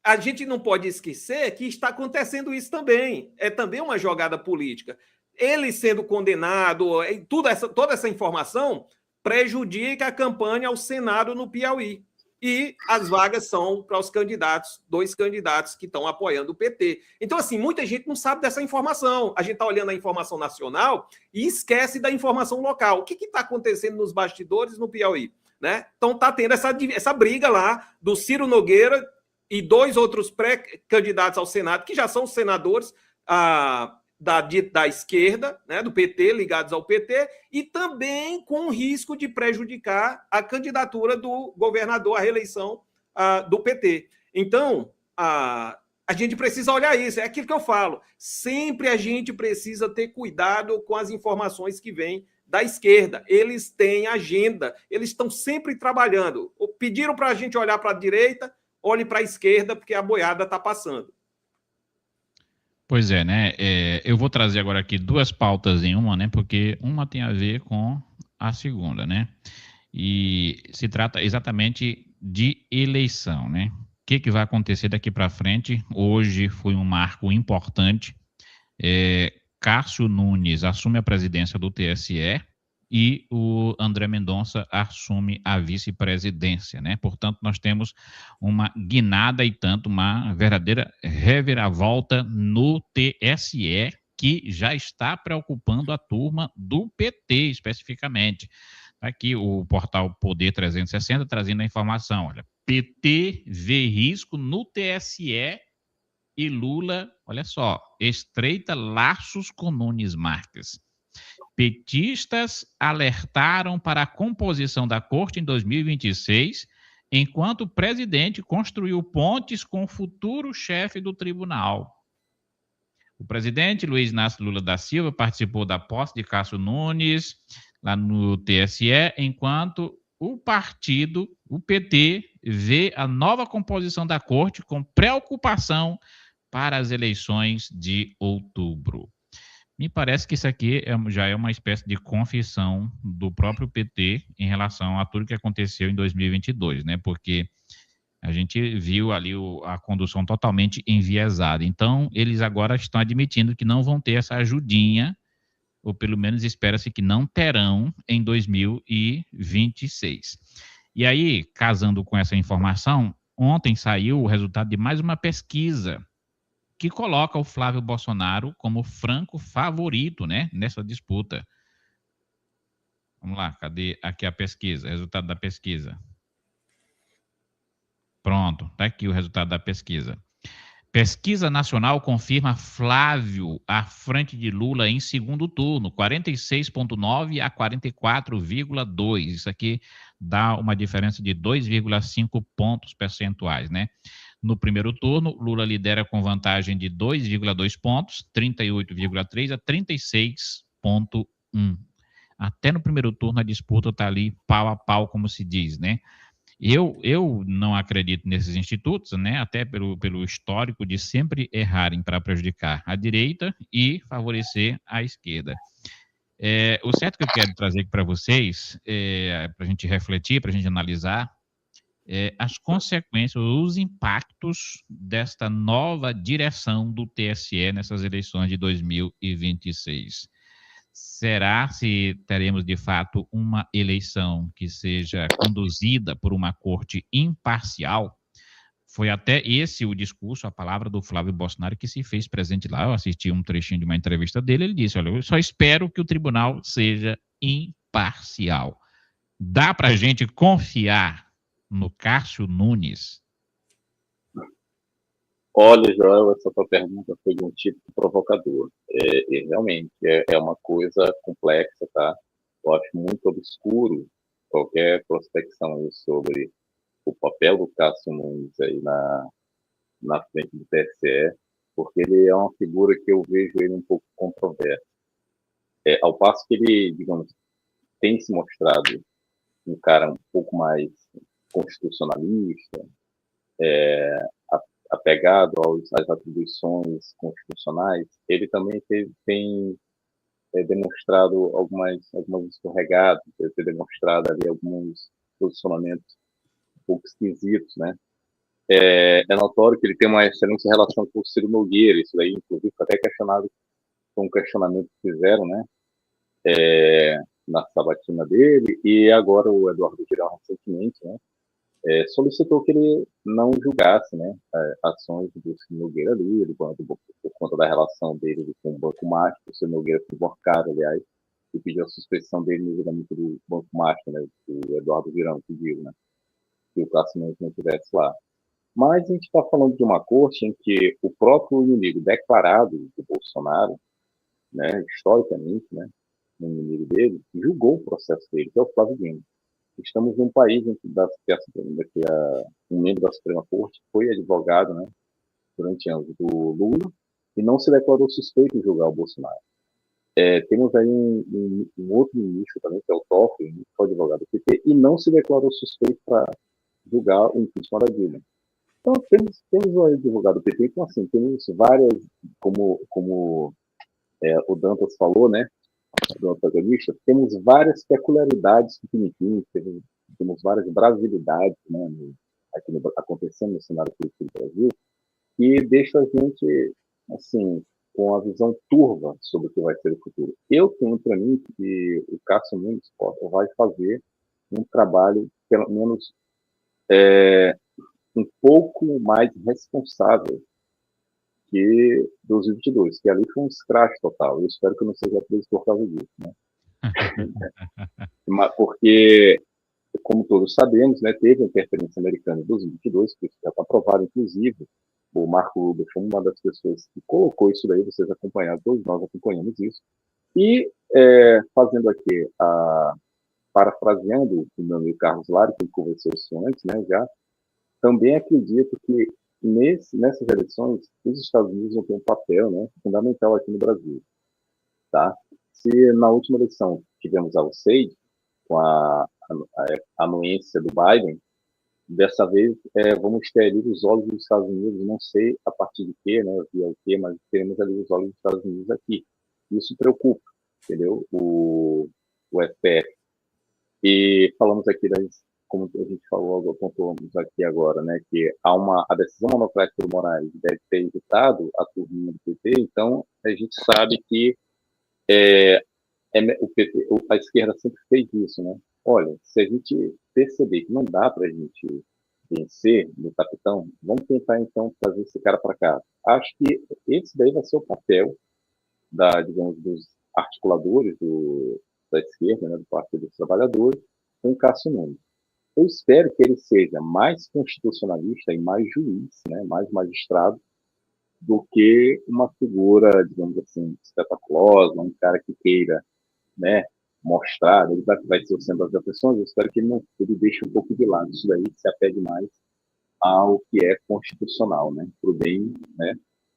a gente não pode esquecer que está acontecendo isso também. É também uma jogada política. Ele sendo condenado, toda essa informação prejudica a campanha ao Senado no Piauí. E as vagas são para os candidatos, 2 candidatos que estão apoiando o PT. Então, assim, muita gente não sabe dessa informação. A gente está olhando a informação nacional e esquece da informação local. O que está acontecendo nos bastidores no Piauí? Né? Então, está tendo essa briga lá do Ciro Nogueira e 2 outros pré-candidatos ao Senado, que já são senadores da esquerda, né, do PT, ligados ao PT, e também com o risco de prejudicar a candidatura do governador à reeleição do PT. Então, a gente precisa olhar isso, é aquilo que eu falo, sempre a gente precisa ter cuidado com as informações que vêm da esquerda. Eles têm agenda, eles estão sempre trabalhando. Pediram para a gente olhar para a direita, olhe para a esquerda, porque a boiada está passando. Pois é, né? Eu vou trazer agora aqui 2 pautas em uma, né? Porque uma tem a ver com a segunda, né? E se trata exatamente de eleição, né? O que vai acontecer daqui para frente? Hoje foi um marco importante. Cássio Nunes assume a presidência do TSE e o André Mendonça assume a vice-presidência, né? Portanto, nós temos uma guinada e tanto, uma verdadeira reviravolta no TSE, que já está preocupando a turma do PT, especificamente. Aqui o portal Poder 360 trazendo a informação, olha, PT vê risco no TSE e Lula, olha só, estreita laços com Nunes Marques. Petistas alertaram para a composição da corte em 2026, enquanto o presidente construiu pontes com o futuro chefe do tribunal. O presidente Luiz Inácio Lula da Silva participou da posse de Cássio Nunes, lá no TSE, enquanto o partido, o PT, vê a nova composição da corte com preocupação para as eleições de outubro. Me parece que isso aqui já é uma espécie de confissão do próprio PT em relação a tudo que aconteceu em 2022, né? Porque a gente viu ali a condução totalmente enviesada. Então, eles agora estão admitindo que não vão ter essa ajudinha, ou pelo menos espera-se que não terão em 2026. E aí, casando com essa informação, ontem saiu o resultado de mais uma pesquisa que coloca o Flávio Bolsonaro como franco favorito, né, nessa disputa. Vamos lá, cadê aqui a pesquisa, resultado da pesquisa? Pronto, está aqui o resultado da pesquisa. Pesquisa nacional confirma Flávio à frente de Lula em segundo turno, 46,9 a 44,2. Isso aqui dá uma diferença de 2,5 pontos percentuais, né? No primeiro turno, Lula lidera com vantagem de 2,2 pontos, 38,3 a 36,1. Até no primeiro turno a disputa está ali pau a pau, como se diz, né? Eu não acredito nesses institutos, né? Até pelo histórico de sempre errarem para prejudicar a direita e favorecer a esquerda. O certo que eu quero trazer aqui para vocês, para a gente refletir, para a gente analisar, as consequências, os impactos desta nova direção do TSE nessas eleições de 2026. Será se teremos, de fato, uma eleição que seja conduzida por uma corte imparcial? Foi até esse o discurso, a palavra do Flávio Bolsonaro que se fez presente lá. Eu assisti um trechinho de uma entrevista dele, ele disse, olha, eu só espero que o tribunal seja imparcial. Dá para a gente confiar no Cássio Nunes? Olha, Joel, essa tua pergunta foi de um tipo provocador. E realmente é uma coisa complexa, tá? Eu acho muito obscuro qualquer prospecção aí sobre o papel do Cássio Nunes aí na frente do TSE, porque ele é uma figura que eu vejo ele um pouco controverso. Ao passo que ele, digamos, tem se mostrado um cara um pouco mais constitucionalista, apegado às atribuições constitucionais, ele também tem demonstrado algumas escorregadas, ele tem demonstrado ali alguns posicionamentos um pouco esquisitos, né? É notório que ele tem uma excelente relação com o Ciro Nogueira, isso daí, inclusive, foi até questionado, foi um questionamento que fizeram, né? Na sabatina dele, e agora o Eduardo Girão, recentemente, né? Solicitou que ele não julgasse, né, ações do Ciro Nogueira ali, por conta da relação dele com o Banco Master. O Ciro Nogueira foi emborcado, aliás, e pediu a suspensão dele no julgamento do Banco Master, né, o Eduardo Girão pediu, né, que o Cássio Nunes não estivesse lá. Mas a gente está falando de uma corte em que o próprio inimigo declarado do Bolsonaro, né, historicamente, né, o inimigo dele, julgou o processo dele, que é o Flávio Dino. Estamos num país em que um membro da Suprema Corte foi advogado, né, durante anos do Lula e não se declarou suspeito de julgar o Bolsonaro. Temos aí um outro ministro também, que é o Toffoli, que foi advogado do PT, e não se declarou suspeito para julgar o impeachment da Dilma. Então, temos um advogado do PT, então, assim, temos várias, como o Dantas falou, né, do antagonista, temos várias peculiaridades tupiniquins, temos várias brasilidades, né, acontecendo no cenário político do Brasil, que deixa a gente, assim, com a visão turva sobre o que vai ser o futuro. Eu tenho para mim que o Cássio Nunes vai fazer um trabalho, pelo menos, um pouco mais responsável que 2022, que ali foi um escrache total. Eu espero que eu não seja preso por causa disso, né? Porque, como todos sabemos, né, teve a interferência americana em 2022, que já está provado, inclusive, o Marco Rubio foi uma das pessoas que colocou isso daí, vocês acompanharam, todos nós acompanhamos isso, e fazendo aqui, parafraseando o meu amigo Carlos Lari, que conversou isso antes, né, já, também acredito que nessas eleições, os Estados Unidos vão ter um papel, né, fundamental aqui no Brasil. Tá? Se na última eleição tivemos a USAID, com a anuência do Biden, dessa vez vamos ter ali os olhos dos Estados Unidos, não sei a partir de quê, né, via o quê, mas teremos ali os olhos dos Estados Unidos aqui. Isso preocupa, entendeu? O STF. E falamos aqui como a gente falou, apontamos aqui agora, né, que a decisão monocrática do Moraes deve ter evitado a turminha do PT, então a gente sabe que o PT, a esquerda sempre fez isso, né? Olha, se a gente perceber que não dá para a gente vencer no capitão, vamos tentar então trazer esse cara para cá. Acho que esse daí vai ser o papel digamos, dos articuladores da esquerda, né, do Partido dos Trabalhadores, com o Cássio Nunes. Eu espero que ele seja mais constitucionalista e mais juiz, né, mais magistrado, do que uma figura, digamos assim, espetaculosa, um cara que queira, né, mostrar, ele vai ser o centro das atenções. Eu espero que ele deixe um pouco de lado isso daí, se apegue mais ao que é constitucional, né, pro bem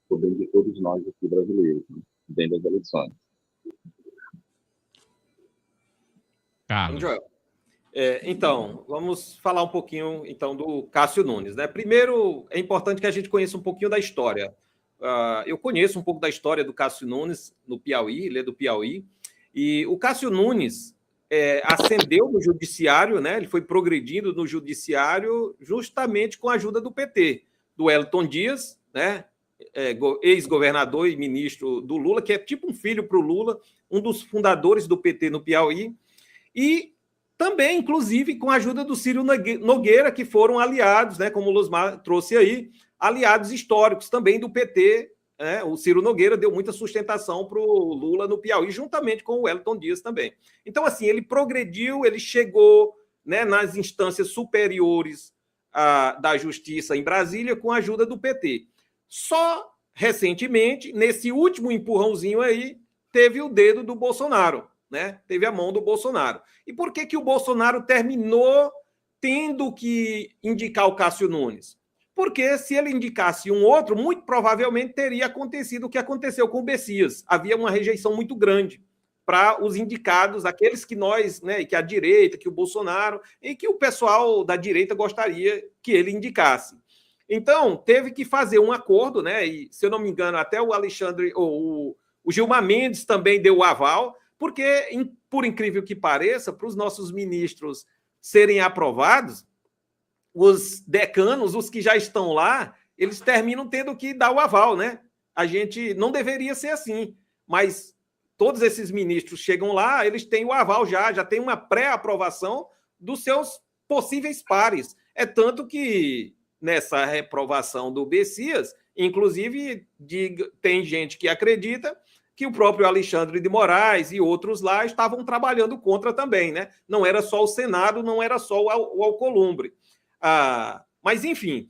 de todos nós aqui brasileiros, né, dentro das eleições. Carlos. Então, vamos falar um pouquinho então do Cássio Nunes, né? Primeiro, é importante que a gente conheça um pouquinho da história. Eu conheço um pouco da história do Cássio Nunes no Piauí, ele é do Piauí, e o Cássio Nunes ascendeu no judiciário, né? Ele foi progredindo no judiciário justamente com a ajuda do PT, do Wellington Dias, né? ex-governador e ministro do Lula, que é tipo um filho para o Lula, um dos fundadores do PT no Piauí, e também, inclusive, com a ajuda do Ciro Nogueira, que foram aliados, né, como o Luzmar trouxe aí, aliados históricos também do PT. O Ciro Nogueira deu muita sustentação para o Lula no Piauí, juntamente com o Wellington Dias também. Então, assim, ele progrediu, ele chegou, né, nas instâncias superiores da justiça em Brasília com a ajuda do PT. Só recentemente, nesse último empurrãozinho aí, teve o dedo do Bolsonaro, né? Teve a mão do Bolsonaro. E por que o Bolsonaro terminou tendo que indicar o Cássio Nunes? Porque se ele indicasse um outro, muito provavelmente teria acontecido o que aconteceu com o Bessias. Havia uma rejeição muito grande para os indicados, aqueles que nós, né, que a direita, que o Bolsonaro, e que o pessoal da direita gostaria que ele indicasse. Então, teve que fazer um acordo, né? E, se eu não me engano, até o Alexandre, ou o Gilmar Mendes também deu o aval, porque, por incrível que pareça, para os nossos ministros serem aprovados, os decanos, os que já estão lá, eles terminam tendo que dar o aval, né? A gente não deveria ser assim, mas todos esses ministros chegam lá, eles têm o aval já tem uma pré-aprovação dos seus possíveis pares. É tanto que nessa reprovação do Bessias, inclusive, tem gente que acredita que o próprio Alexandre de Moraes e outros lá estavam trabalhando contra também, né? Não era só o Senado, não era só o Alcolumbre. Mas, enfim,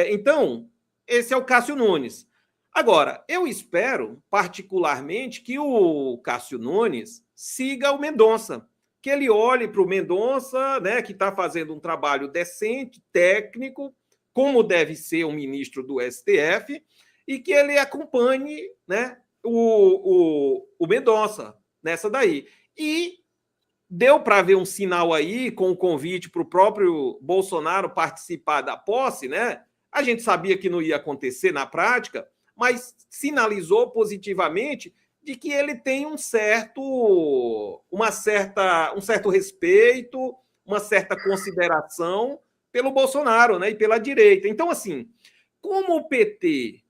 então, esse é o Cássio Nunes. Agora, eu espero, particularmente, que o Cássio Nunes siga o Mendonça, que ele olhe para o Mendonça, né, que está fazendo um trabalho decente, técnico, como deve ser um ministro do STF, e que ele acompanhe, né, o Mendonça nessa daí. E deu para ver um sinal aí, com o convite para o próprio Bolsonaro participar da posse, né? A gente sabia que não ia acontecer na prática, mas sinalizou positivamente de que ele tem um certo respeito, uma certa consideração pelo Bolsonaro, né, e pela direita. Então, assim, como o PT,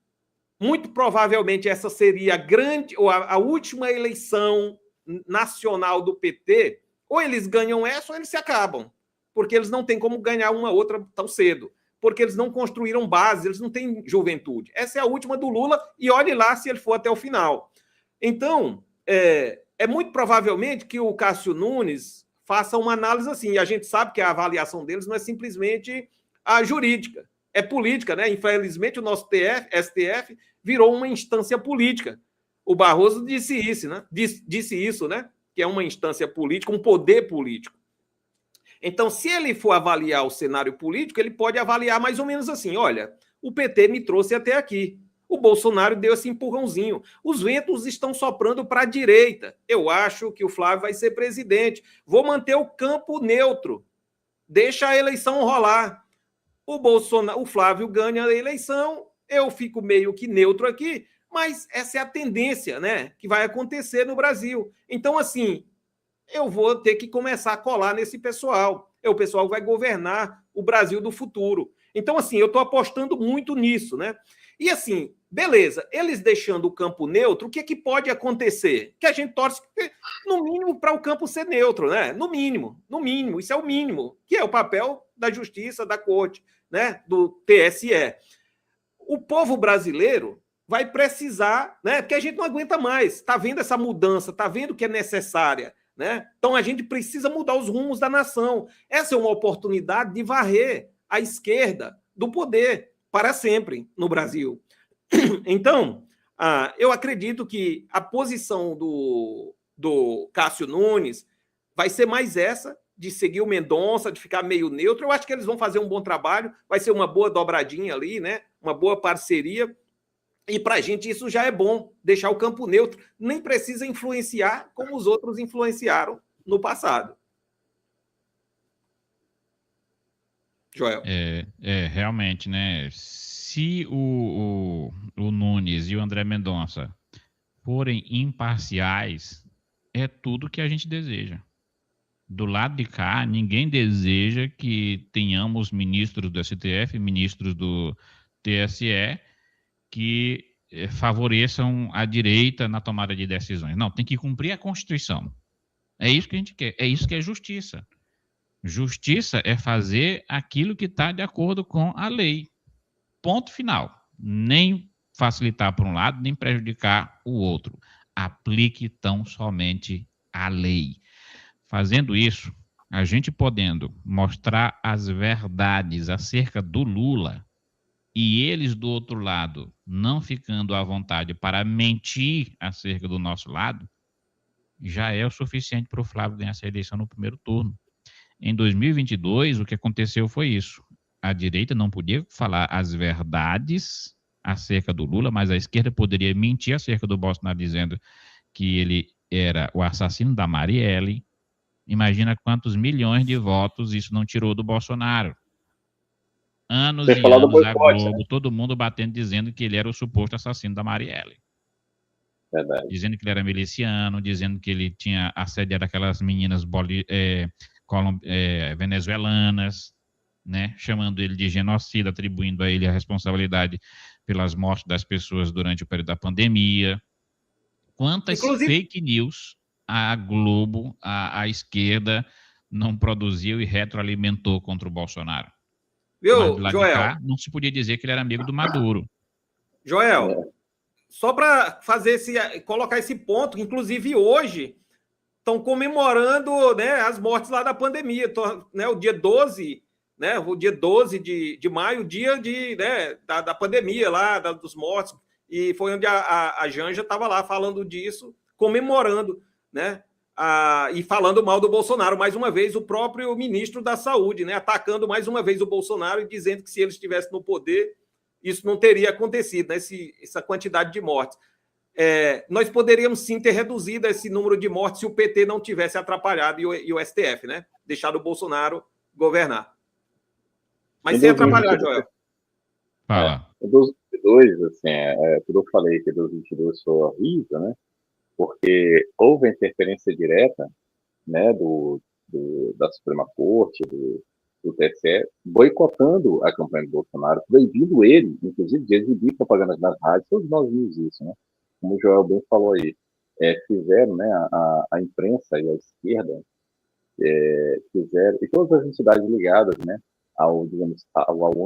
muito provavelmente essa seria a última eleição nacional do PT, ou eles ganham essa ou eles se acabam, porque eles não têm como ganhar uma outra tão cedo, porque eles não construíram base, eles não têm juventude. Essa é a última do Lula, e olhe lá se ele for até o final. Então, é muito provavelmente que o Cássio Nunes faça uma análise assim, e a gente sabe que a avaliação deles não é simplesmente a jurídica, é política, né? Infelizmente, o nosso STF virou uma instância política. O Barroso disse isso, né? Que é uma instância política, um poder político. Então, se ele for avaliar o cenário político, ele pode avaliar mais ou menos assim, olha, o PT me trouxe até aqui, o Bolsonaro deu esse empurrãozinho, os ventos estão soprando para a direita, eu acho que o Flávio vai ser presidente, vou manter o campo neutro, deixa a eleição rolar, o Flávio ganha a eleição, eu fico meio que neutro aqui, mas essa é a tendência, né, que vai acontecer no Brasil. Então, assim, eu vou ter que começar a colar nesse pessoal. O pessoal vai governar o Brasil do futuro. Então, assim, eu estou apostando muito nisso, né? E, assim, beleza, eles deixando o campo neutro, o que pode acontecer? Que a gente torce, no mínimo, para o campo ser neutro, né? No mínimo, isso é o mínimo, que é o papel da Justiça, da Corte, né? Do TSE. O povo brasileiro vai precisar, né? Porque a gente não aguenta mais. Está vendo essa mudança, está vendo que é necessária, né? Então a gente precisa mudar os rumos da nação. Essa é uma oportunidade de varrer a esquerda do poder para sempre no Brasil. Então, eu acredito que a posição do Cássio Nunes vai ser mais essa, de seguir o Mendonça, de ficar meio neutro. Eu acho que eles vão fazer um bom trabalho, vai ser uma boa dobradinha ali, né? Uma boa parceria. E para a gente isso já é bom, deixar o campo neutro. Nem precisa influenciar como os outros influenciaram no passado. Joel. Realmente, né? Se o Nunes e o André Mendonça forem imparciais, é tudo que a gente deseja. Do lado de cá, ninguém deseja que tenhamos ministros do STF, ministros do TSE, que favoreçam a direita na tomada de decisões. Não, tem que cumprir a Constituição. É isso que a gente quer, é isso que é justiça. Justiça é fazer aquilo que está de acordo com a lei. Ponto final. Nem facilitar por um lado, nem prejudicar o outro. Aplique tão somente a lei. Fazendo isso, a gente podendo mostrar as verdades acerca do Lula e eles do outro lado não ficando à vontade para mentir acerca do nosso lado, já é o suficiente para o Flávio ganhar essa eleição no primeiro turno. Em 2022, o que aconteceu foi isso. A direita não podia falar as verdades acerca do Lula, mas a esquerda poderia mentir acerca do Bolsonaro, dizendo que ele era o assassino da Marielle. Imagina quantos milhões de votos isso não tirou do Bolsonaro. Anos e anos, a Globo, todo mundo batendo, dizendo que ele era o suposto assassino da Marielle. Verdade. Dizendo que ele era miliciano, dizendo que ele tinha assediado aquelas meninas venezuelanas, né, chamando ele de genocida, atribuindo a ele a responsabilidade pelas mortes das pessoas durante o período da pandemia. Quantas fake news a Globo, a esquerda, não produziu e retroalimentou contra o Bolsonaro? Viu, Mas Joel? cá, não se podia dizer que ele era amigo do Maduro. Joel, só para colocar esse ponto, inclusive hoje estão comemorando, né, as mortes lá da pandemia, né, o dia 12, né, o dia 12 de maio, dia da pandemia lá, dos mortos, e foi onde a Janja estava lá falando disso, comemorando, né, e falando mal do Bolsonaro, mais uma vez o próprio ministro da Saúde, né, atacando mais uma vez o Bolsonaro e dizendo que se ele estivesse no poder, isso não teria acontecido, né, essa quantidade de mortes. Nós poderíamos sim ter reduzido esse número de mortes se o PT não tivesse atrapalhado e o STF, né, deixado o Bolsonaro governar. Mas sem atrapalhar, Joel. Fala. Em 2022, assim, tudo eu falei que 2022 foi horrível, né? Porque houve a interferência direta, né, da Suprema Corte, do TSE, boicotando a campanha do Bolsonaro, proibindo ele, inclusive, de exibir propaganda nas rádios. Todos nós vimos isso, né? Como o Joel bem falou aí. Fizeram, né, a imprensa e a esquerda fizeram, e todas as entidades ligadas, né, ao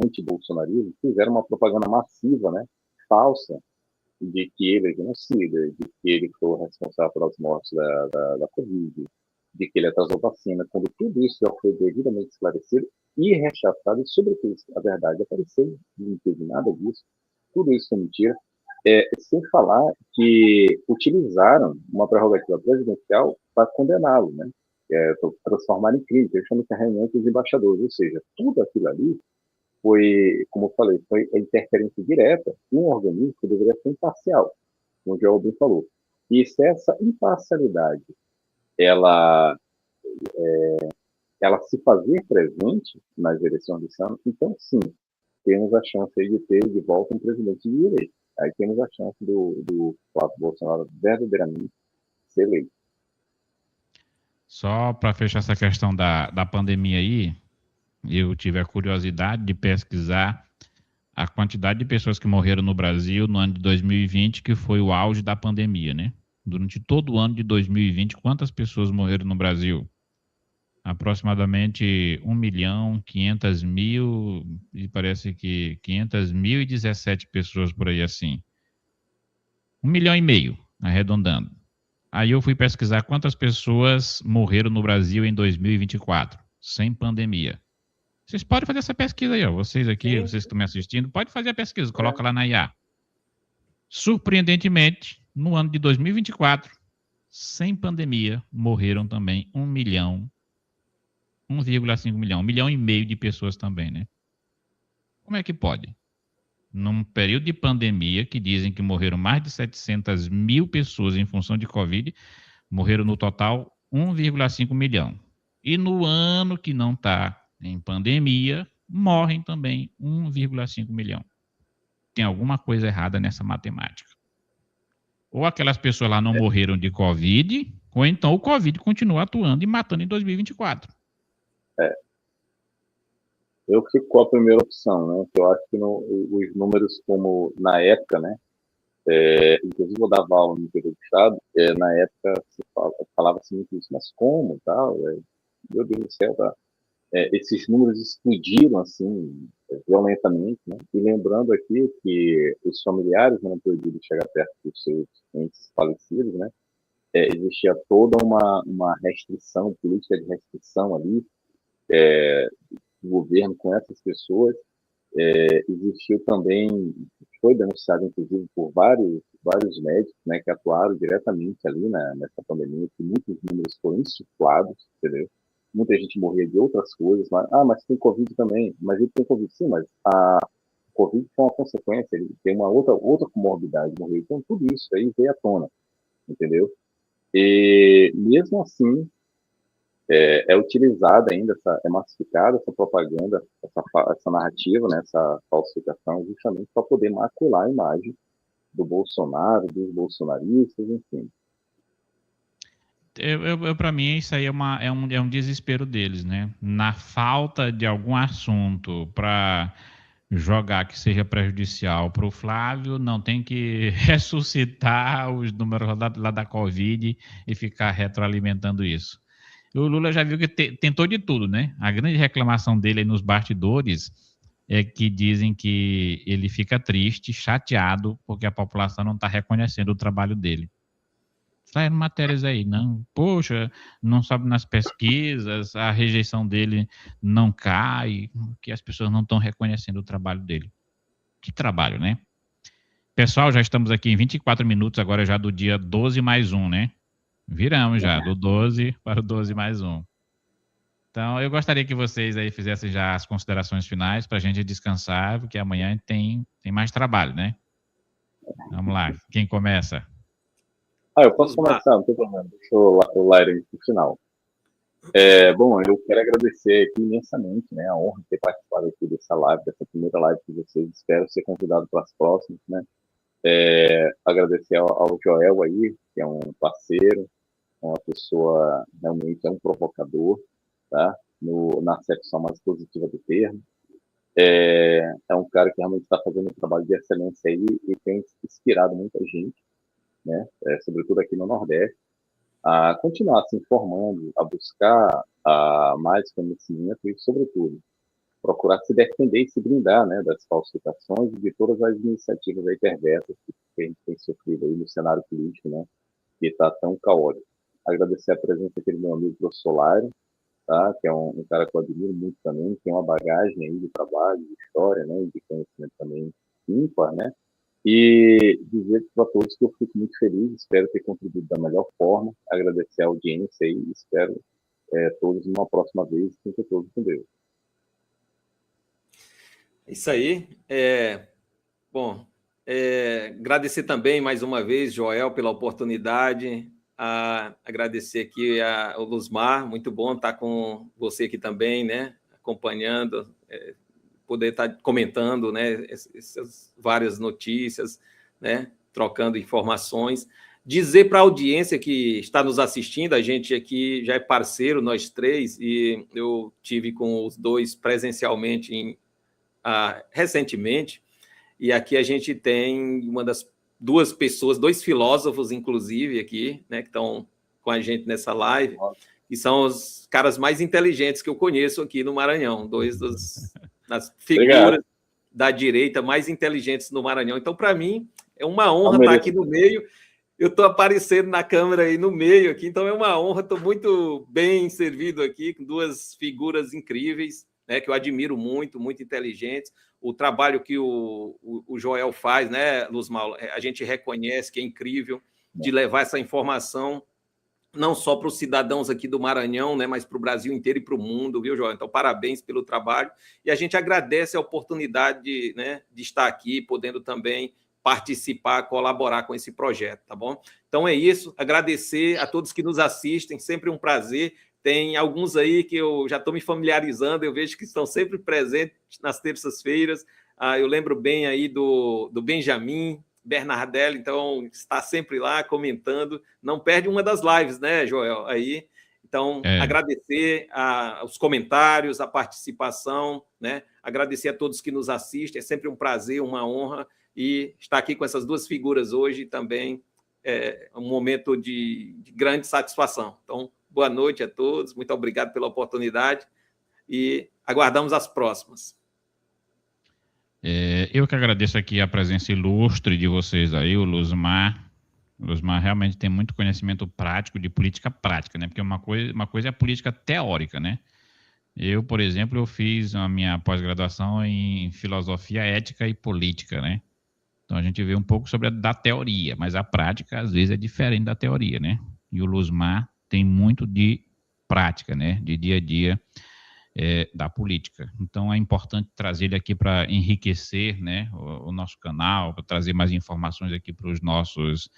anti-bolsonarismo, fizeram uma propaganda massiva, né, falsa, de que ele é genocida, de que ele foi responsável pelas mortes da Covid, de que ele atrasou vacina, quando tudo isso já foi devidamente esclarecido e rechaçado, e sobretudo a verdade apareceu, não teve nada disso, tudo isso é mentira, sem falar que utilizaram uma prerrogativa presidencial para condená-lo, né? Transformar em crime, eles chamam de reunião dos embaixadores, ou seja, tudo aquilo ali foi, como eu falei, foi a interferência direta em um organismo que deveria ser imparcial, como o Joel bem falou. E se essa imparcialidade ela se fazer presente nas eleições desse ano, então sim, temos a chance aí de ter de volta um presidente de direita. Aí temos a chance do Flávio Bolsonaro verdadeiramente ser eleito. Só para fechar essa questão da pandemia aí, eu tive a curiosidade de pesquisar a quantidade de pessoas que morreram no Brasil no ano de 2020, que foi o auge da pandemia, né? Durante todo o ano de 2020, quantas pessoas morreram no Brasil? Aproximadamente 1.500.000, e parece que 500.017 pessoas por aí assim. 1,5 milhão, arredondando. Aí eu fui pesquisar quantas pessoas morreram no Brasil em 2024, sem pandemia. Vocês podem fazer essa pesquisa aí, ó. Vocês aqui, sim, vocês que estão me assistindo, pode fazer a pesquisa, coloca lá na IA. Surpreendentemente, no ano de 2024, sem pandemia, morreram também 1,5 milhão, 1,5 milhão de pessoas também, né? Como é que pode? Num período de pandemia, que dizem que morreram mais de 700.000 pessoas em função de Covid, morreram no total 1,5 milhão. E no ano que não está em pandemia, morrem também 1,5 milhão. Tem alguma coisa errada nessa matemática. Ou aquelas pessoas lá não morreram de Covid, ou então o Covid continua atuando e matando em 2024. Eu fico com a primeira opção, né? Que eu acho que os números, como na época, né? Inclusive eu dava aula no interior do estado, na época falava-se muito isso, mas como, tal? Meu Deus do céu, tá? Esses números explodiram assim violentamente, né? E lembrando aqui que os familiares eram proibidos de chegar perto dos seus entes falecidos, né? Existia toda uma restrição, política de restrição ali do governo com essas pessoas. Existiu também, foi denunciado inclusive por vários médicos, né, que atuaram diretamente ali nessa pandemia, que muitos números foram insuflados, entendeu? Muita gente morria de outras coisas, mas tem Covid também. Mas ele tem Covid, sim, mas a Covid foi uma consequência, ele tem uma outra comorbidade, morreu. Então, tudo isso aí veio à tona, entendeu? E, mesmo assim, utilizada ainda, é massificada essa propaganda, essa narrativa, né, essa falsificação, justamente para poder macular a imagem do Bolsonaro, dos bolsonaristas, enfim. Para mim, isso aí é um desespero deles, né? Na falta de algum assunto para jogar que seja prejudicial para o Flávio, não tem que ressuscitar os números lá da Covid e ficar retroalimentando isso. O Lula já viu que tentou de tudo, né? A grande reclamação dele aí nos bastidores é que dizem que ele fica triste, chateado, porque a população não está reconhecendo o trabalho dele. Saíram matérias aí, não, poxa, não sobe nas pesquisas, a rejeição dele não cai, que as pessoas não estão reconhecendo o trabalho dele. Que trabalho, né? Pessoal, já estamos aqui em 24 minutos agora já do dia 12 mais 1, né? Viramos já, do 12 para o 12 mais 1. Então, eu gostaria que vocês aí fizessem já as considerações finais para a gente descansar, porque amanhã tem mais trabalho, né? Vamos lá, quem começa? Eu posso começar, não tem problema. Deixa eu lá no final. Bom, eu quero agradecer aqui imensamente, né, a honra de ter participado aqui dessa live, dessa primeira live que vocês. Espero ser convidado para as próximas, né? Agradecer ao Joel aí, que é um parceiro, uma pessoa, realmente é um provocador, tá? Na acepção mais positiva do termo. É um cara que realmente está fazendo um trabalho de excelência aí e tem inspirado muita gente, né? Sobretudo aqui no Nordeste, a continuar se informando, a buscar mais conhecimento e, sobretudo, procurar se defender e se blindar, né, das falsificações e de todas as iniciativas aí perversas que a gente tem sofrido aí no cenário político, né, que está tão caótico. Agradecer a presença aqui do meu amigo professor Solário, tá, que é um cara que eu admiro muito também, tem uma bagagem aí de trabalho, de história, né, e de conhecimento também ímpar, né, e dizer para todos que eu fico muito feliz, espero ter contribuído da melhor forma, agradecer a audiência e espero todos numa próxima vez, fiquem todos com Deus. Isso aí. Bom, agradecer também mais uma vez, Joel, pela oportunidade, agradecer aqui ao Luzmar, muito bom estar com você aqui também, né, acompanhando, poder estar comentando, né, essas várias notícias, né, trocando informações. Dizer para a audiência que está nos assistindo, a gente aqui já é parceiro, nós três, e eu tive com os dois presencialmente recentemente, e aqui a gente tem uma das duas pessoas, dois filósofos, inclusive, aqui, né, que estão com a gente nessa live, e são os caras mais inteligentes que eu conheço aqui no Maranhão, dois das figuras da direita mais inteligentes no Maranhão. Então, para mim, é uma honra estar aqui no meio. Eu estou aparecendo na câmera aí no meio, aqui, então é uma honra, estou muito bem servido aqui, com duas figuras incríveis, né, que eu admiro muito, muito inteligentes. O trabalho que o Joel faz, né, Luzmar, a gente reconhece que é incrível, de levar essa informação não só para os cidadãos aqui do Maranhão, né, mas para o Brasil inteiro e para o mundo, viu, Joel? Então, parabéns pelo trabalho. E a gente agradece a oportunidade, né, de estar aqui, podendo também participar, colaborar com esse projeto, tá bom? Então, é isso. Agradecer a todos que nos assistem, sempre um prazer. Tem alguns aí que eu já estou me familiarizando, eu vejo que estão sempre presentes nas terças-feiras. Eu lembro bem aí do Benjamin Bernardelli, então está sempre lá comentando. Não perde uma das lives, né, Joel? Aí, Então, agradecer os comentários, a participação, né? Agradecer a todos que nos assistem. É sempre um prazer, uma honra. E estar aqui com essas duas figuras hoje também é um momento de grande satisfação. Então, boa noite a todos. Muito obrigado pela oportunidade e aguardamos as próximas. Eu que agradeço aqui a presença ilustre de vocês aí, o Luzmar. O Luzmar realmente tem muito conhecimento prático, de política prática, né? Porque uma coisa é a política teórica, né? Eu, por exemplo, eu fiz a minha pós-graduação em filosofia, ética e política, né? Então a gente vê um pouco sobre da teoria, mas a prática às vezes é diferente da teoria, né? E o Luzmar tem muito de prática, né? De dia a dia da política. Então é importante trazer ele aqui para enriquecer, né? O nosso canal, para trazer mais informações aqui para os nossos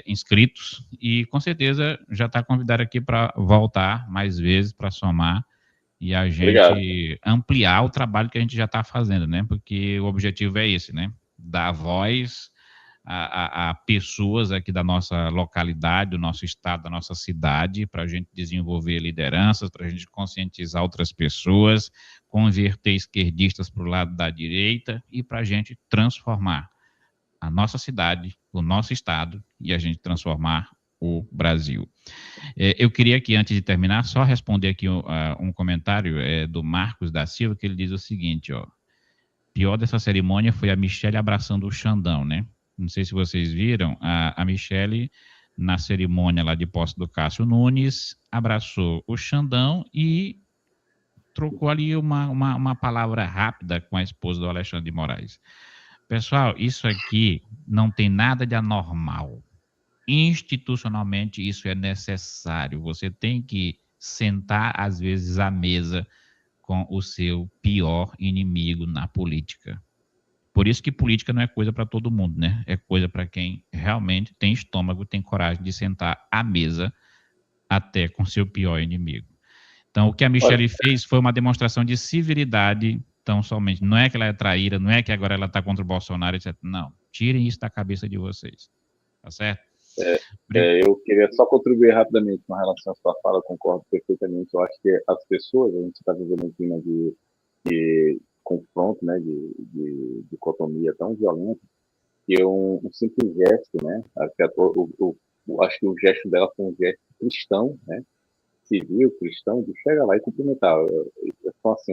inscritos, e com certeza já está convidado aqui para voltar mais vezes, para somar e a gente ampliar o trabalho que a gente já está fazendo, né? Porque o objetivo é esse, né? Dar voz a pessoas aqui da nossa localidade, do nosso estado, da nossa cidade, para a gente desenvolver lideranças, para a gente conscientizar outras pessoas, converter esquerdistas para o lado da direita e para a gente transformar a nossa cidade, o nosso estado e a gente transformar o Brasil. Eu queria aqui, antes de terminar, só responder aqui um comentário do Marcos da Silva, que ele diz o seguinte, ó: pior dessa cerimônia foi a Michelle abraçando o Xandão, né? Não sei se vocês viram, a Michelle, na cerimônia lá de posse do Cássio Nunes, abraçou o Xandão e trocou ali uma palavra rápida com a esposa do Alexandre de Moraes. Pessoal, isso aqui não tem nada de anormal. Institucionalmente, isso é necessário. Você tem que sentar, às vezes, à mesa com o seu pior inimigo na política. Por isso que política não é coisa para todo mundo, né? É coisa para quem realmente tem estômago, tem coragem de sentar à mesa até com seu pior inimigo. Então, o que a Michelle fez foi uma demonstração de civilidade, tão somente. Não é que ela é traíra, não é que agora ela está contra o Bolsonaro, etc. Não. Tirem isso da cabeça de vocês. Tá certo? Eu queria só contribuir rapidamente com relação à sua fala, concordo perfeitamente. Eu acho que as pessoas, a gente está vivendo um clima de confronto, né, de dicotomia tão violenta, que um simples gesto, né, acho que o gesto dela foi um gesto cristão, né, civil, cristão, de chegar lá e cumprimentar. Então, assim,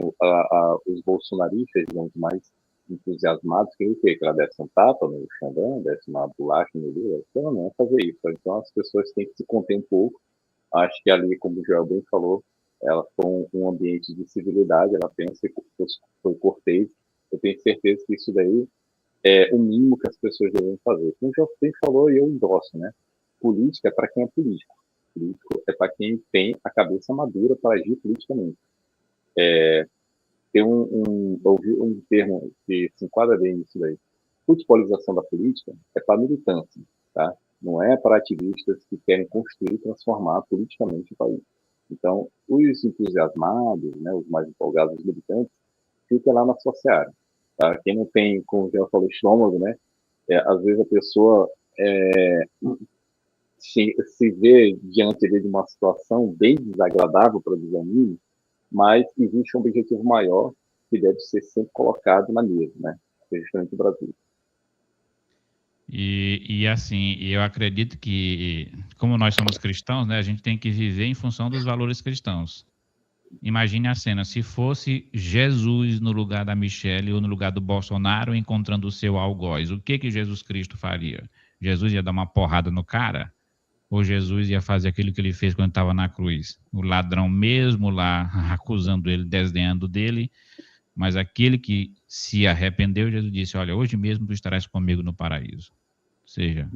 os bolsonaristas, digamos, mais entusiasmados, que ela desse um tapa no Xandão, desse uma bolacha no Lula, então não é fazer isso. Então as pessoas têm que se conter um pouco. Acho que ali, como o Joel bem falou, ela foi um ambiente de civilidade, ela apenas foi cortês. Eu tenho certeza que isso daí é o mínimo que as pessoas devem fazer. Como o Joel bem falou, e eu endosso, né? Política é para quem é político. Político é para quem tem a cabeça madura para agir politicamente. Ouvi um termo que se enquadra bem nisso daí. Futebolização da política é para militância, tá? Não é para ativistas que querem construir e transformar politicamente o país. Então, os entusiasmados, né, os mais empolgados, os militantes, fiquem lá na sua seara. Tá? Quem não tem, como já falou, estômago, né? Às vezes a pessoa se vê diante de uma situação bem desagradável, para dizer o mínimo, mas existe um objetivo maior que deve ser sempre colocado na mesa, né? Que é justamente o Brasil. E assim, eu acredito que, como nós somos cristãos, né, a gente tem que viver em função dos valores cristãos. Imagine a cena, se fosse Jesus no lugar da Michelle ou no lugar do Bolsonaro encontrando o seu algoz, o que Jesus Cristo faria? Jesus ia dar uma porrada no cara? Ou Jesus ia fazer aquilo que ele fez quando estava na cruz? O ladrão mesmo lá acusando ele, desdenhando dele, mas aquele que se arrependeu, Jesus disse, olha, hoje mesmo tu estarás comigo no paraíso. Ou seja,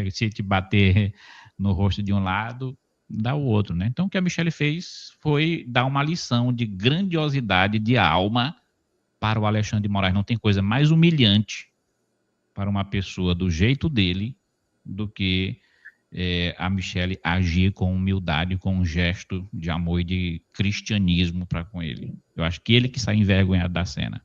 se te bater no rosto de um lado, dá o outro, né? Então o que a Michelle fez foi dar uma lição de grandiosidade de alma para o Alexandre de Moraes. Não tem coisa mais humilhante para uma pessoa do jeito dele do que a Michelle agir com humildade, com um gesto de amor e de cristianismo para com ele. Eu acho que ele que sai envergonhado da cena.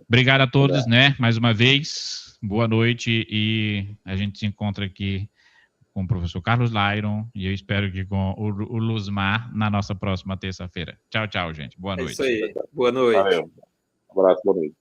Obrigado a todos, né? Mais uma vez, boa noite e a gente se encontra aqui com o professor Carlos Lairon e eu espero que com o Luzmar na nossa próxima terça-feira. Tchau, tchau, gente. Boa noite. É isso aí. Boa noite. Valeu. Um abraço, boa noite.